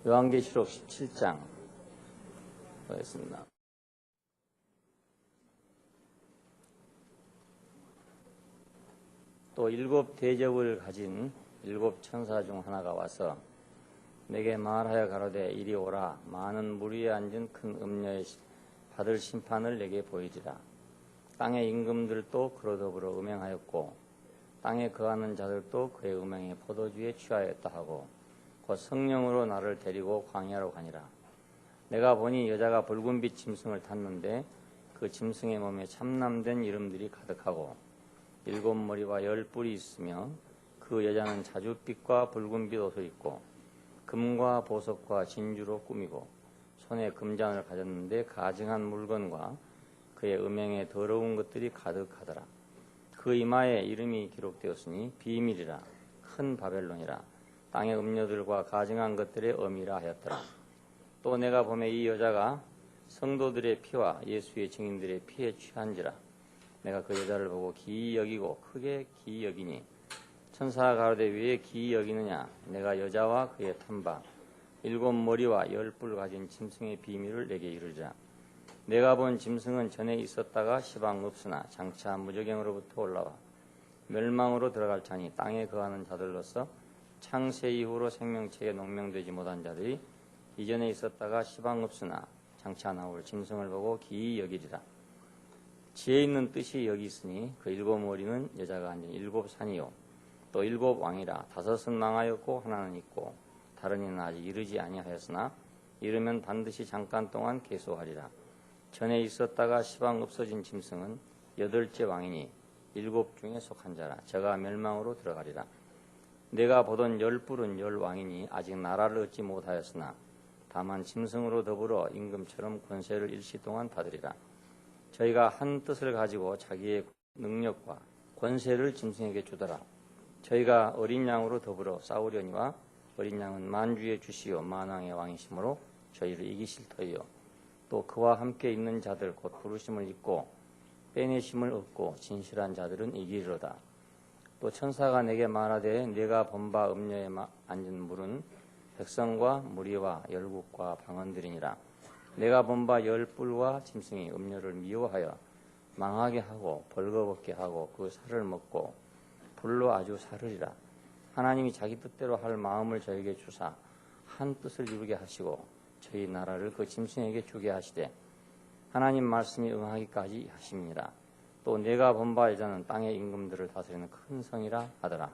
요한계시록 17장 보겠습니다. 또 일곱 대접을 가진 일곱 천사 중 하나가 와서 내게 말하여 가로되 이리 오라. 많은 물 위에 앉은 큰 음녀의 받을 심판을 내게 보이리라. 땅의 임금들도 그로 더불어 음행하였고 땅에 거하는 자들도 그의 음행에 포도주에 취하였다 하고 곧 성령으로 나를 데리고 광야로 가니라. 내가 보니 여자가 붉은빛 짐승을 탔는데 그 짐승의 몸에 참남된 이름들이 가득하고 일곱 머리와 열 뿔이 있으며 그 여자는 자줏빛과 붉은빛 옷을 입고 금과 보석과 진주로 꾸미고 손에 금잔을 가졌는데 가증한 물건과 그의 음행에 더러운 것들이 가득하더라. 그 이마에 이름이 기록되었으니 비밀이라 큰 바벨론이라 땅의 음녀들과 가증한 것들의 어미라 하였더라. 또 내가 보매 이 여자가 성도들의 피와 예수의 증인들의 피에 취한지라. 내가 그 여자를 보고 기이 여기고 크게 기이 여기니 천사가 가로되 왜 기이 여기느냐. 내가 여자와 그의 탄바 일곱 머리와 열 뿔 가진 짐승의 비밀을 내게 이르리라. 내가 본 짐승은 전에 있었다가 시방 없으나 장차 무저갱으로부터 올라와 멸망으로 들어갈 자니 땅에 거하는 자들로서 창세 이후로 생명체에 농명되지 못한 자들이 이전에 있었다가 시방 없으나 장차 나올 짐승을 보고 기이 여기리라. 지혜 있는 뜻이 여기 있으니 그 일곱 머리는 여자가 앉은 일곱 산이요 또 일곱 왕이라. 다섯은 망하였고 하나는 있고 다른 이는 아직 이르지 아니하였으나 이르면 반드시 잠깐 동안 계속하리라. 전에 있었다가 시방 없어진 짐승은 여덟째 왕이니 일곱 중에 속한 자라. 저가 멸망으로 들어가리라. 내가 보던 열 뿔은 열 왕이니 아직 나라를 얻지 못하였으나 다만 짐승으로 더불어 임금처럼 권세를 일시 동안 받으리라. 저희가 한 뜻을 가지고 자기의 능력과 권세를 짐승에게 주더라. 저희가 어린 양으로 더불어 싸우려니와 어린 양은 만주의 주시요 만왕의 왕이시므로 저희를 이기실 터이요 또 그와 함께 있는 자들 곧 부르심을 입고 빼내심을 얻고 진실한 자들은 이기리로다. 또 천사가 내게 말하되 내가 본 바 음녀에 앉은 물은 백성과 무리와 열국과 방언들이니라. 내가 본 바 열 뿔과 짐승이 음녀를 미워하여 망하게 하고 벌거벗게 하고 그 살을 먹고 불로 아주 사르리라. 하나님이 자기 뜻대로 할 마음을 저에게 주사 한 뜻을 이루게 하시고 저희 나라를 그 짐승에게 주게 하시되 하나님 말씀이 응하기까지 하심이니라. 또 내가 본 바 여자는 땅의 임금들을 다스리는 큰 성이라 하더라.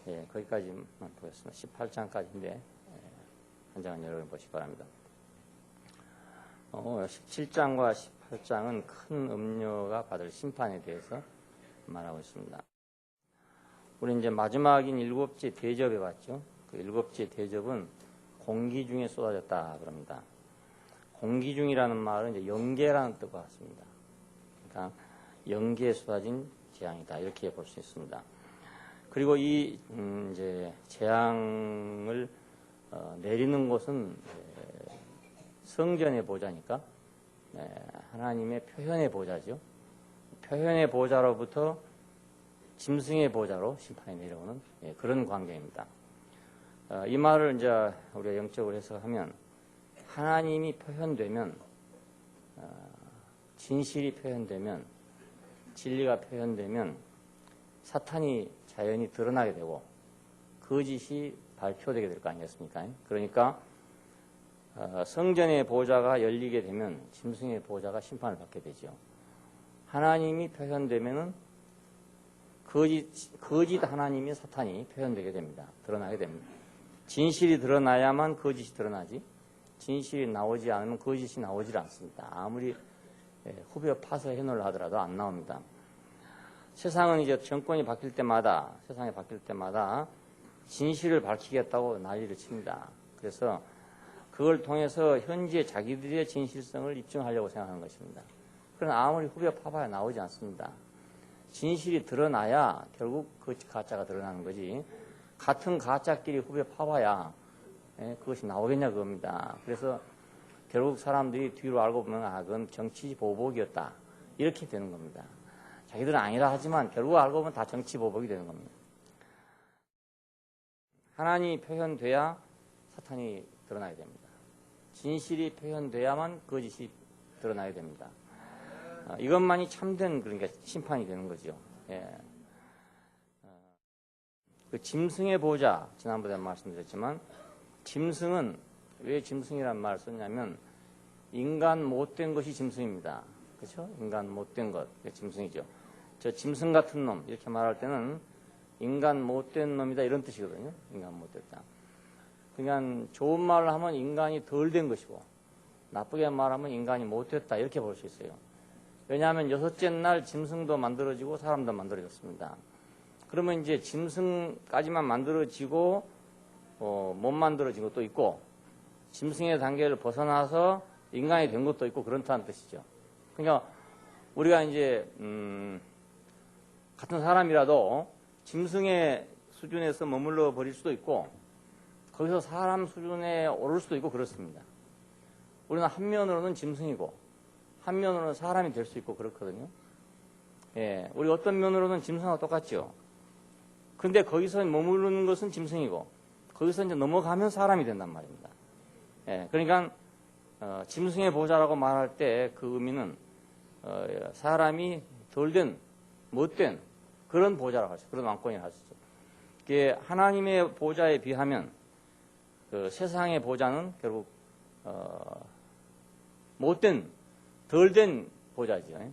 예, 거기까지만 보겠습니다. 18장까지인데 한 장은 여러분 보시기 바랍니다. 17장과 18장은 큰 음녀가 받을 심판에 대해서 말하고 있습니다. 우리 이제 마지막인 일곱째 대접에 봤죠. 그 일곱째 대접은 공기 중에 쏟아졌다 그럽니다. 공기 중이라는 말은 이제 영계라는 뜻과 같습니다. 그러니까 영계에 쏟아진 재앙이다 이렇게 볼 수 있습니다. 그리고 이 이제 재앙을 내리는 곳은 성전의 보좌니까 하나님의 표현의 보좌죠. 표현의 보좌로부터 짐승의 보좌로 심판이 내려오는 그런 관계입니다. 이 말을 이제 우리가 영적으로 해석하면 하나님이 표현되면 진실이 표현되면 진리가 표현되면 사탄이 자연히 드러나게 되고 거짓이 발표되게 될 거 아니겠습니까? 그러니까 성전의 보좌가 열리게 되면 짐승의 보좌가 심판을 받게 되죠. 하나님이 표현되면은 거짓 하나님이 사탄이 표현되게 됩니다. 드러나게 됩니다. 진실이 드러나야만 거짓이 드러나지 진실이 나오지 않으면 거짓이 나오질 않습니다. 아무리 후벼 파서 해놓으려 하더라도 안 나옵니다. 세상은 이제 정권이 바뀔 때마다 세상이 바뀔 때마다 진실을 밝히겠다고 난리를 칩니다. 그래서 그걸 통해서 현재 자기들의 진실성을 입증하려고 생각하는 것입니다. 그러나 아무리 후벼 파봐야 나오지 않습니다. 진실이 드러나야 결국 그 가짜가 드러나는 거지 같은 가짜끼리 후벼 파봐야 그것이 나오겠냐 그겁니다. 그래서 결국 사람들이 뒤로 알고 보면 그건 정치 보복이었다 이렇게 되는 겁니다. 자기들은 아니라 하지만 결국 알고 보면 다 정치 보복이 되는 겁니다. 하나님이 표현돼야 사탄이 드러나야 됩니다. 진실이 표현돼야만 거짓이 드러나야 됩니다. 이것만이 참된 그러니까 심판이 되는 거죠. 예. 그 짐승의 보호자 지난번에 말씀드렸지만 짐승은 왜 짐승이란 말을 썼냐면 인간 못된 것이 짐승입니다. 그렇죠? 인간 못된 것 짐승이죠. 저 짐승 같은 놈 이렇게 말할 때는 인간 못된 놈이다 이런 뜻이거든요. 인간 못됐다. 그러니까 좋은 말을 하면 인간이 덜 된 것이고 나쁘게 말하면 인간이 못됐다 이렇게 볼 수 있어요. 왜냐하면 여섯째 날 짐승도 만들어지고 사람도 만들어졌습니다. 그러면 이제 짐승까지만 만들어지고 못 만들어진 것도 있고 짐승의 단계를 벗어나서 인간이 된 것도 있고 그렇다는 뜻이죠. 그러니까 우리가 이제 같은 사람이라도 짐승의 수준에서 머물러 버릴 수도 있고 거기서 사람 수준에 오를 수도 있고 그렇습니다. 우리는 한면으로는 짐승이고 한면으로는 사람이 될 수 있고 그렇거든요. 예, 우리 어떤 면으로는 짐승하고 똑같죠. 근데 거기서 머무르는 것은 짐승이고 거기서 이제 넘어가면 사람이 된단 말입니다. 예, 그러니까 짐승의 보호자라고 말할 때 그 의미는 사람이 덜된 못된 그런 보호자라고 하죠. 그런 왕권이라고 하시죠. 이게 하나님의 보호자에 비하면 그 세상의 보호자는 결국 못된 덜된 보호자죠.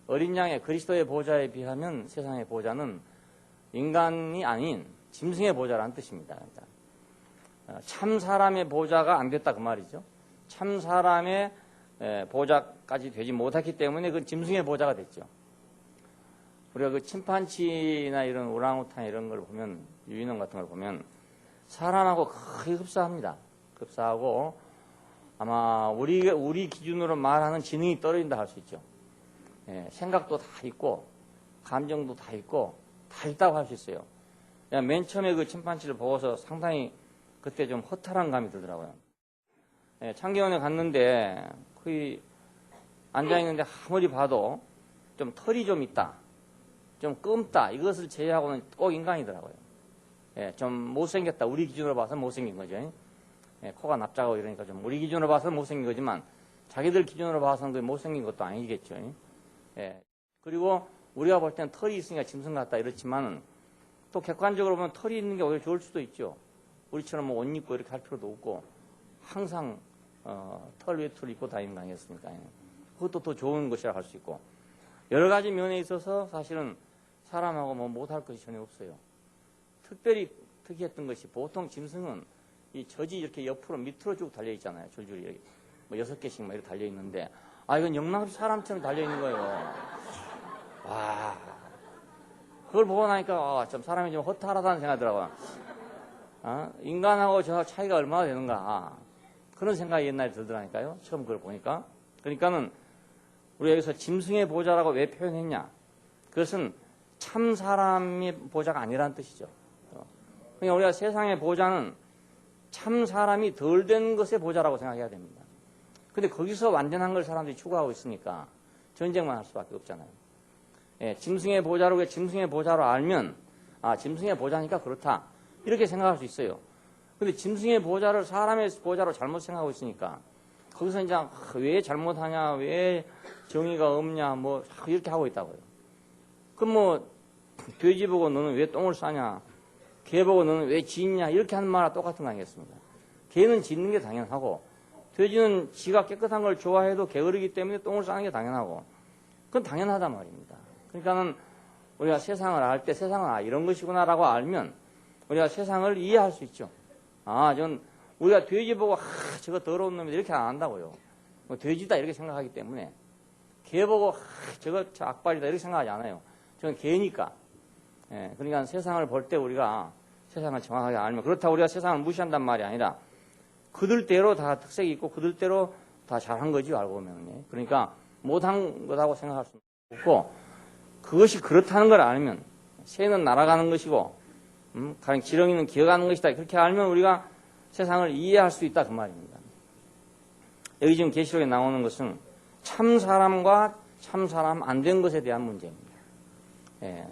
어린 양의 그리스도의 보호자에 비하면 세상의 보호자는 인간이 아닌 짐승의 보호자라는 뜻입니다. 참 사람의 보호자가 안 됐다 그 말이죠. 참 사람의 보호자까지 되지 못했기 때문에 그 짐승의 보호자가 됐죠. 우리가 그 침판치나 이런 오랑우탄 이런 걸 보면 유인원 같은 걸 보면 사람하고 거의 흡사합니다. 흡사하고 아마 우리 기준으로 말하는 지능이 떨어진다 할 수 있죠. 예, 생각도 다 있고 감정도 다 있고 다 있다고 할 수 있어요. 맨 처음에 그 침판치를 보고서 상당히 그때 좀 허탈한 감이 들더라고요. 예, 창경원에 갔는데 거의 앉아있는데 아무리 봐도 좀 털이 좀 있다. 좀 끔다. 이것을 제외하고는 꼭 인간이더라고요. 예, 좀 못생겼다. 우리 기준으로 봐서 못생긴 거죠. 예, 코가 납작하고 이러니까 좀 우리 기준으로 봐서 못생긴 거지만 자기들 기준으로 봐서는 그 못생긴 것도 아니겠죠. 예. 그리고 우리가 볼 때는 털이 있으니까 짐승 같다 이렇지만 또 객관적으로 보면 털이 있는 게 오히려 좋을 수도 있죠. 우리처럼 뭐 옷 입고 이렇게 할 필요도 없고 항상 털 외투를 입고 다니는 거 아니겠습니까? 그것도 더 좋은 것이라 할 수 있고 여러 가지 면에 있어서 사실은 사람하고 뭐 못할 것이 전혀 없어요. 특별히 특이했던 것이 보통 짐승은 이 젖이 이렇게 옆으로 밑으로 쭉 달려 있잖아요. 줄줄이 이렇게 뭐 6개씩 막 이렇게 달려 있는데 이건 영락없이 사람처럼 달려 있는 거예요. 와, 그걸 보고 나니까 좀 사람이 좀 허탈하다는 생각이 들어요. 인간하고 저 차이가 얼마나 되는가 그런 생각이 옛날에 들더라니까요. 처음 그걸 보니까. 그러니까는 우리 여기서 짐승의 보호자라고 왜 표현했냐? 그것은 참 사람의 보호자가 아니라는 뜻이죠. 그러니까 우리가 세상의 보호자는 참 사람이 덜 된 것의 보호자라고 생각해야 됩니다. 근데 거기서 완전한 걸 사람들이 추구하고 있으니까 전쟁만 할 수밖에 없잖아요. 예, 짐승의 보호자로 왜 짐승의 보호자로 알면 짐승의 보호자니까 그렇다 이렇게 생각할 수 있어요. 근데 짐승의 보호자를 사람의 보호자로 잘못 생각하고 있으니까 거기서 이제 왜 잘못하냐, 왜 정의가 없냐, 뭐 이렇게 하고 있다고요. 그럼 뭐 돼지 보고 너는 왜 똥을 싸냐, 개 보고 너는 왜 짖냐 이렇게 하는 말과 똑같은 거 아니겠습니까? 개는 짖는 게 당연하고 돼지는 지가 깨끗한 걸 좋아해도 게으르기 때문에 똥을 싸는 게 당연하고 그건 당연하단 말입니다. 그러니까는 우리가 세상을 알 때 세상은 이런 것이구나라고 알면 우리가 세상을 이해할 수 있죠. 전 우리가 돼지 보고 저거 더러운 놈이다 이렇게 안 한다고요. 뭐 돼지다 이렇게 생각하기 때문에 개 보고 저거 악발이다 이렇게 생각하지 않아요. 저건 개니까. 예, 그러니까 세상을 볼 때 우리가 세상을 정확하게 알면 그렇다고 우리가 세상을 무시한단 말이 아니라 그들대로 다 특색이 있고 그들대로 다 잘한 거지 알고 보면. 예. 그러니까 못한 거라고 생각할 수 없고 그것이 그렇다는 걸 알면 새는 날아가는 것이고 가령 지렁이는 기어가는 것이다. 그렇게 알면 우리가 세상을 이해할 수 있다 그 말입니다. 여기 지금 계시록에 나오는 것은 참 사람과 참 사람 안 된 것에 대한 문제입니다. 예.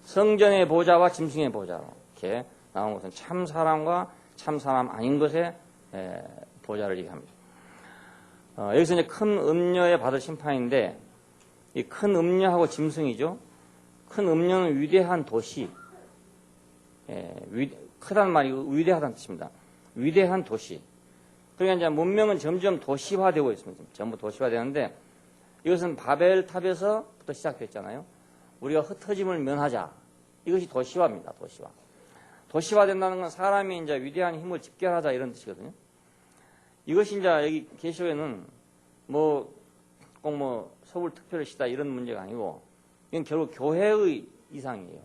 성전의 보호자와 짐승의 보호자로 이렇게 나온 것은 참 사람과 참 사람 아닌 것에 보좌를 얘기합니다. 여기서 이제 큰 음녀에 받을 심판인데, 이 큰 음녀하고 짐승이죠. 큰 음녀는 위대한 도시, 크다는 말이 위대하다는 뜻입니다. 위대한 도시. 그러니까 이제 문명은 점점 도시화되고 있습니다. 전부 도시화되는데, 이것은 바벨탑에서부터 시작됐잖아요. 우리가 흩어짐을 면하자. 이것이 도시화입니다. 도시화. 도시화된다는 건 사람이 이제 위대한 힘을 집결하자 이런 뜻이거든요. 이것이 이제 여기 계시록에는 꼭 서울 특별시다 이런 문제가 아니고, 이건 결국 교회의 이상이에요.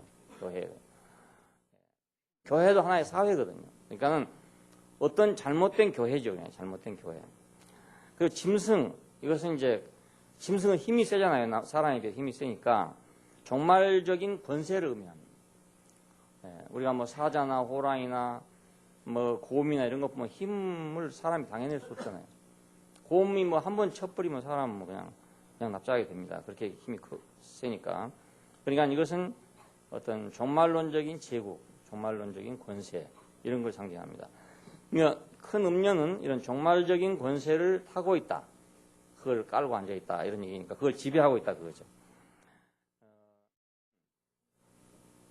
교회도 하나의 사회거든요. 그러니까는 어떤 잘못된 교회죠. 그냥 잘못된 교회. 그리고 짐승, 이것은 이제 짐승은 힘이 세잖아요. 사람에 비해 힘이 세니까 종말적인 권세를 의미합니다. 우리가 사자나 호랑이나 곰이나 이런 것 보면 힘을 사람이 당해낼 수 없잖아요. 곰이 한 번 쳐버리면 사람은 그냥 납작하게 됩니다. 그렇게 힘이 세니까. 그러니까 이것은 어떤 종말론적인 제국, 종말론적인 권세 이런 걸 상징합니다. 그러니까 큰 음녀는 이런 종말적인 권세를 타고 있다. 그걸 깔고 앉아 있다 이런 얘기니까 그걸 지배하고 있다 그거죠.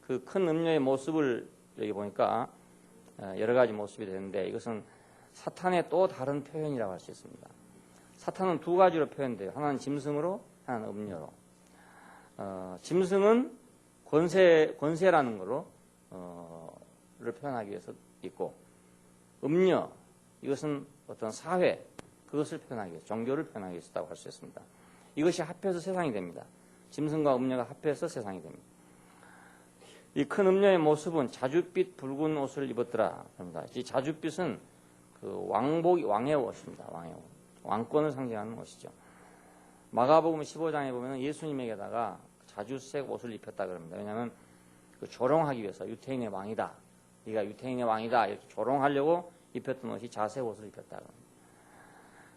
그 큰 음녀의 모습을 여기 보니까 여러 가지 모습이 되는데 이것은 사탄의 또 다른 표현이라고 할 수 있습니다. 사탄은 두 가지로 표현돼요. 하나는 짐승으로, 하나는 음녀로. 짐승은 권세라는 거로 를 표현하기 위해서 있고, 음녀 이것은 어떤 사회 그것을 표현하기 위해서, 종교를 표현하기 위해서 있다고 할 수 있습니다. 이것이 합해서 세상이 됩니다. 짐승과 음녀가 합해서 세상이 됩니다. 이 큰 음녀의 모습은 자줏빛 붉은 옷을 입었더라 합니다. 이 자줏빛은 그 왕의 옷입니다. 왕의 옷. 왕권을 상징하는 옷이죠. 마가복음 15장에 보면 예수님에게다가 자줏색 옷을 입혔다 그럽니다. 왜냐하면 그 조롱하기 위해서 유태인의 왕이다. 네가 유태인의 왕이다. 이렇게 조롱하려고 입혔던 옷이 자색 옷을 입혔다 그럽니다.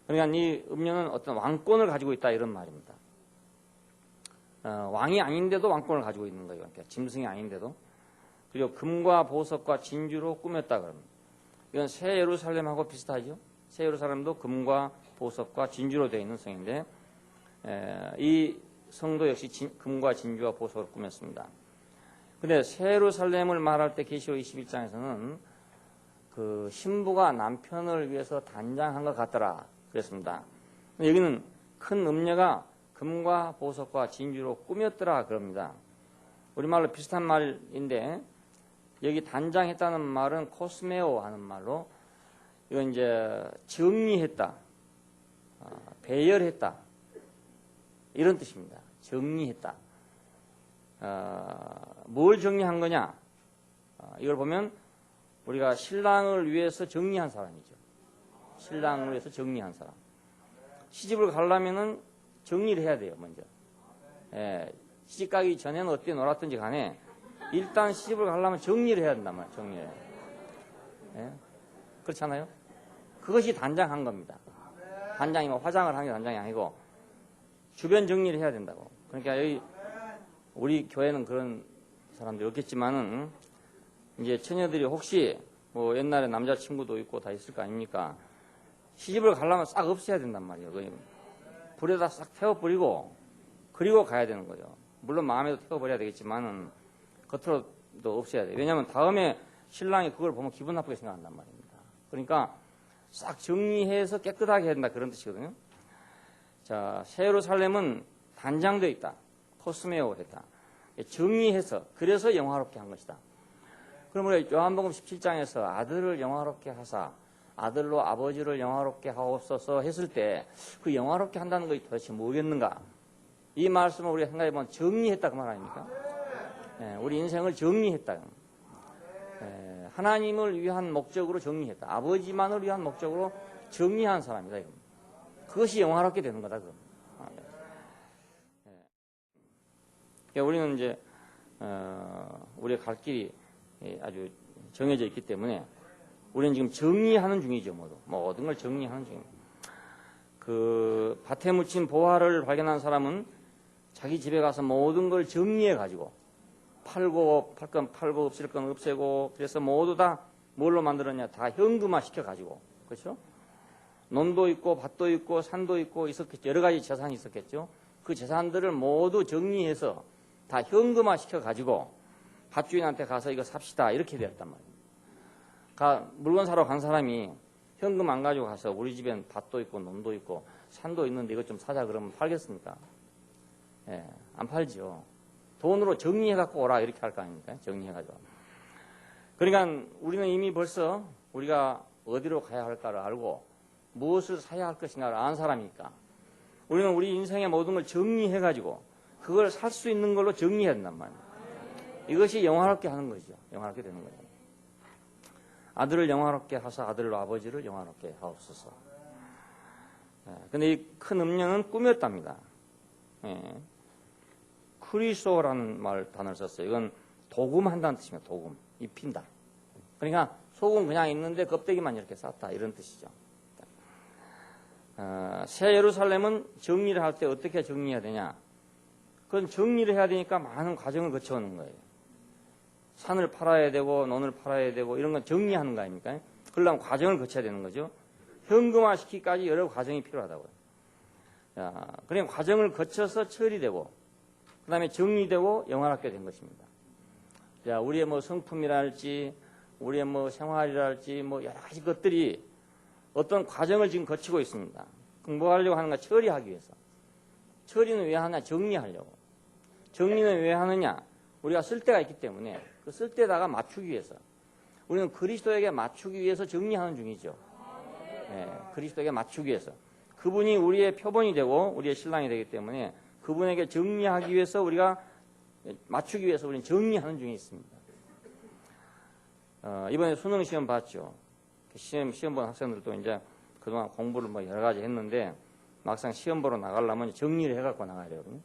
그러니까 이 음녀는 어떤 왕권을 가지고 있다 이런 말입니다. 왕이 아닌데도 왕권을 가지고 있는 거예요. 그러니까 짐승이 아닌데도. 그리고 금과 보석과 진주로 꾸몄다 그럽니다. 이건 새 예루살렘하고 비슷하죠. 새 예루살렘도 금과 보석과 진주로 되어 있는 성인데 이 성도 역시 금과 진주와 보석으로 꾸몄습니다. 근데 새 예루살렘을 말할 때 계시록 21장에서는 그 신부가 남편을 위해서 단장한 것 같더라 그랬습니다. 여기는 큰 음녀가 금과 보석과 진주로 꾸몄더라 그럽니다. 우리말로 비슷한 말인데 여기 단장했다는 말은 코스메오 하는 말로 이건 이제 정리했다, 배열했다 이런 뜻입니다. 정리했다. 뭘 정리한 거냐? 이걸 보면 우리가 신랑을 위해서 정리한 사람이죠. 신랑을 위해서 정리한 사람. 시집을 가려면은 정리를 해야 돼요, 먼저. 시집 가기 전에는 어떻게 놀았든지 간에 일단 시집을 가려면 정리를 해야 된단 말이에요, 정리를. 그렇잖아요? 그것이 단장한 겁니다. 단장이 화장을 하는 게 단장이 아니고 주변 정리를 해야 된다고. 그러니까 여기 우리 교회는 그런 사람들이 없겠지만은 이제 처녀들이 혹시 옛날에 남자친구도 있고 다 있을 거 아닙니까? 시집을 가려면 싹 없애야 된단 말이에요. 불에다 싹 태워버리고 그리고 가야 되는 거죠. 물론 마음에도 태워버려야 되겠지만은 겉으로도 없애야 돼요. 왜냐하면 다음에 신랑이 그걸 보면 기분 나쁘게 생각한단 말입니다. 그러니까 싹 정리해서 깨끗하게 해야 된다 그런 뜻이거든요. 자, 새 예루살렘은 단장되어 있다. 코스메오 했다. 정리해서 그래서 영화롭게 한 것이다. 그럼 우리 요한복음 17장에서 아들을 영화롭게 하사 아들로 아버지를 영화롭게 하옵소서 했을 때 그 영화롭게 한다는 것이 도대체 뭐겠는가? 이 말씀을 우리가 생각해보면 정리했다 그 말 아닙니까? 우리 인생을 정리했다. 하나님을 위한 목적으로 정리했다. 아버지만을 위한 목적으로 정리한 사람이다. 이겁니다. 그것이 영화롭게 되는 거다. 그러니까 우리는 이제 우리가 갈 길이 아주 정해져 있기 때문에 우리는 지금 정리하는 중이죠. 모든 걸 정리하는 중입니다. 그 밭에 묻힌 보화를 발견한 사람은 자기 집에 가서 모든 걸 정리해 가지고 팔 건 팔고 없앨 건 없애고 그래서 모두 다 뭘로 만들었냐? 다 현금화 시켜 가지고 그렇죠? 논도 있고 밭도 있고 산도 있고 있었겠죠. 여러 가지 재산이 있었겠죠. 그 재산들을 모두 정리해서 다 현금화 시켜가지고 밭주인한테 가서 이거 삽시다 이렇게 되었단 말이에요. 물건 사러 간 사람이 현금 안 가지고 가서 우리 집엔 밭도 있고 논도 있고 산도 있는데 이것 좀 사자 그러면 팔겠습니까? 예, 안 팔죠. 돈으로 정리해갖고 오라 이렇게 할 거 아닙니까? 정리해가지고. 그러니까 우리는 이미 벌써 우리가 어디로 가야 할까를 알고 무엇을 사야 할 것인가를 아는 사람이니까 우리는 우리 인생의 모든 걸 정리해가지고 그걸 살 수 있는 걸로 정리해야 된단 말이에요. 이것이 영화롭게 하는 거죠. 영화롭게 되는 거예요. 아들을 영화롭게 하사 아들로 아버지를 영화롭게 하옵소서. 근데 이 큰 음녀는 꿈이었답니다. 예. 크리소라는 단어를 썼어요. 이건 도금한다는 뜻입니다. 도금. 입힌다. 그러니까 속은 그냥 있는데 껍데기만 이렇게 쌌다. 이런 뜻이죠. 새 예루살렘은 정리를 할 때 어떻게 정리해야 되냐? 그건 정리를 해야 되니까 많은 과정을 거쳐오는 거예요. 산을 팔아야 되고 논을 팔아야 되고 이런 건 정리하는 거 아닙니까? 그러려면 과정을 거쳐야 되는 거죠. 현금화 시키기까지 여러 과정이 필요하다고요. 그냥 과정을 거쳐서 처리되고 그 다음에 정리되고 영화롭게 된 것입니다. 자, 우리의 뭐 성품이랄지 우리의 뭐 생활이랄지 뭐 여러 가지 것들이 어떤 과정을 지금 거치고 있습니다. 공부하려고 하는가? 처리하기 위해서. 처리는 왜 하냐? 정리하려고. 정리는 왜 하느냐? 우리가 쓸 때가 있기 때문에 그 쓸 때다가 맞추기 위해서. 우리는 그리스도에게 맞추기 위해서 정리하는 중이죠. 네, 그리스도에게 맞추기 위해서. 그분이 우리의 표본이 되고 우리의 신랑이 되기 때문에 그분에게 정리하기 위해서 우리가 맞추기 위해서 우리는 정리하는 중에 있습니다. 이번에 수능 시험 봤죠. 시험 본 학생들도 이제 그동안 공부를 뭐 여러 가지 했는데 막상 시험 보러 나가려면 정리를 해갖고 나가야 되거든요.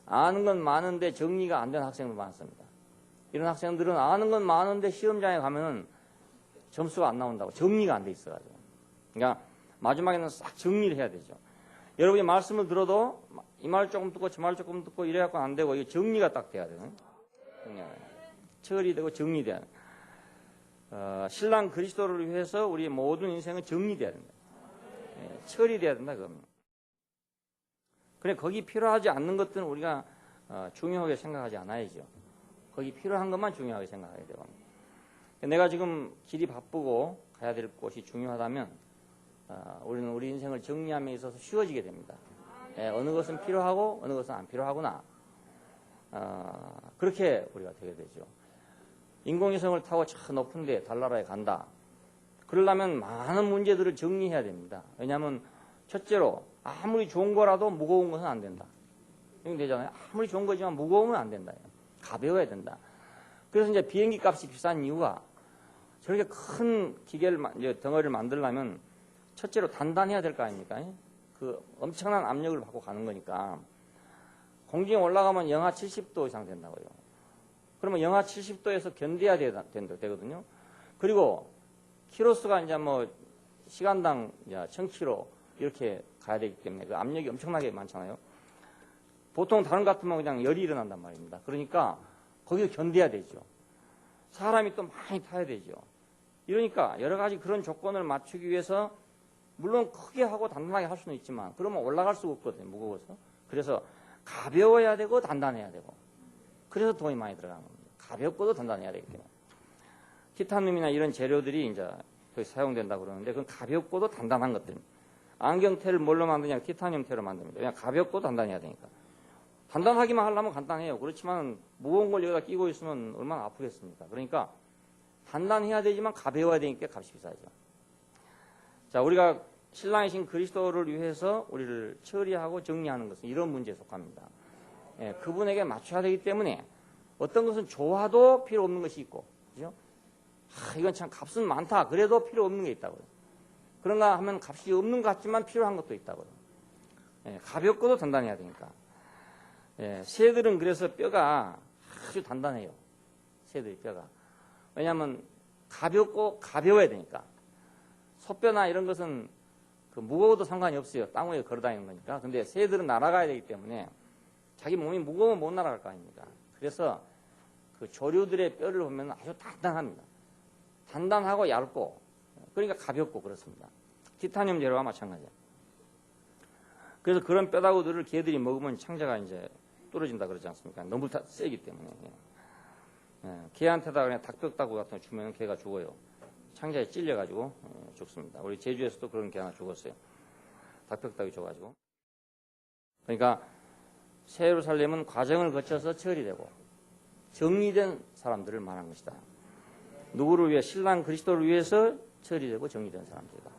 아는 건 많은데 정리가 안 된 학생도 많습니다. 이런 학생들은 아는 건 많은데 시험장에 가면은 점수가 안 나온다고 정리가 안 돼 있어가지고. 그러니까 마지막에는 싹 정리를 해야 되죠. 여러분이 말씀을 들어도 이 말 조금 듣고 저 말 조금 듣고 이래갖고 안 되고 이거 정리가 딱 돼야 되는. 처리되고 정리돼야 돼. 신랑 그리스도를 위해서 우리의 모든 인생은 정리돼야 된다. 처리돼야 된다 그겁니다. 그래 거기 필요하지 않는 것들은 우리가 중요하게 생각하지 않아야죠. 거기 필요한 것만 중요하게 생각해야 되고. 내가 지금 길이 바쁘고 가야 될 곳이 중요하다면 우리는 우리 인생을 정리함에 있어서 쉬워지게 됩니다. 어느 것은 필요하고 어느 것은 안 필요하구나. 그렇게 우리가 되게 되죠. 인공위성을 타고 저 높은데 달나라에 간다. 그러려면 많은 문제들을 정리해야 됩니다. 왜냐하면 첫째로 아무리 좋은 거라도 무거운 것은 안 된다. 이렇게 되잖아요. 아무리 좋은 거지만 무거우면 안 된다. 가벼워야 된다. 그래서 이제 비행기 값이 비싼 이유가 저렇게 큰 기계를 덩어리를 만들려면 첫째로 단단해야 될 거 아닙니까? 그 엄청난 압력을 받고 가는 거니까 공중에 올라가면 영하 70도 이상 된다고요. 그러면 영하 70도에서 견뎌야 되거든요. 그리고 키로수가 이제 뭐 시간당 1000km 이렇게 가야 되기 때문에 그 압력이 엄청나게 많잖아요. 보통 다른 것 같으면 그냥 열이 일어난단 말입니다. 그러니까 거기서 견뎌야 되죠. 사람이 또 많이 타야 되죠. 이러니까 여러 가지 그런 조건을 맞추기 위해서 물론 크게 하고 단단하게 할 수는 있지만 그러면 올라갈 수가 없거든요. 무거워서. 그래서 가벼워야 되고 단단해야 되고 그래서 돈이 많이 들어가는 겁니다. 가볍고도 단단해야 되기 때문에. 티타늄이나 이런 재료들이 이제 거기 사용된다고 그러는데 그건 가볍고도 단단한 것들입니다. 안경테를 뭘로 만드냐? 티타늄 테로 만듭니다. 그냥 가볍고 단단해야 되니까. 단단하기만 하려면 간단해요. 그렇지만 무거운 걸 여기다 끼고 있으면 얼마나 아프겠습니까? 그러니까 단단해야 되지만 가벼워야 되니까 값이 비싸죠. 자, 우리가 신랑이신 그리스도를 위해서 우리를 처리하고 정리하는 것은 이런 문제에 속합니다. 그분에게 맞춰야 되기 때문에 어떤 것은 좋아도 필요 없는 것이 있고, 그죠? 이건 참 값은 많다. 그래도 필요 없는 게 있다고요. 그런가 하면 값이 없는 것 같지만 필요한 것도 있다고요. 가볍고도 단단해야 되니까. 새들은 그래서 뼈가 아주 단단해요. 새들이 뼈가. 왜냐하면 가볍고 가벼워야 되니까. 소뼈나 이런 것은 그 무거워도 상관이 없어요. 땅 위에 걸어다니는 거니까. 근데 새들은 날아가야 되기 때문에 자기 몸이 무거우면 못 날아갈 거 아닙니까? 그래서 그 조류들의 뼈를 보면 아주 단단합니다. 단단하고 얇고 그러니까 가볍고 그렇습니다. 티타늄 재료와 마찬가지예요. 그래서 그런 뼈다구들을 개들이 먹으면 창자가 이제 떨어진다 그러지 않습니까? 너무 세기 때문에. 개한테다 그냥 닭뼈다구 같은 거 주면 개가 죽어요. 창자에 찔려가지고 죽습니다. 우리 제주에서도 그런 개 하나 죽었어요. 닭뼈다구 줘가지고. 그러니까 새 예루살렘은 과정을 거쳐서 처리되고 정리된 사람들을 말한 것이다. 누구를 위해? 신랑 그리스도를 위해서 처리되고 정리된 사람들이다.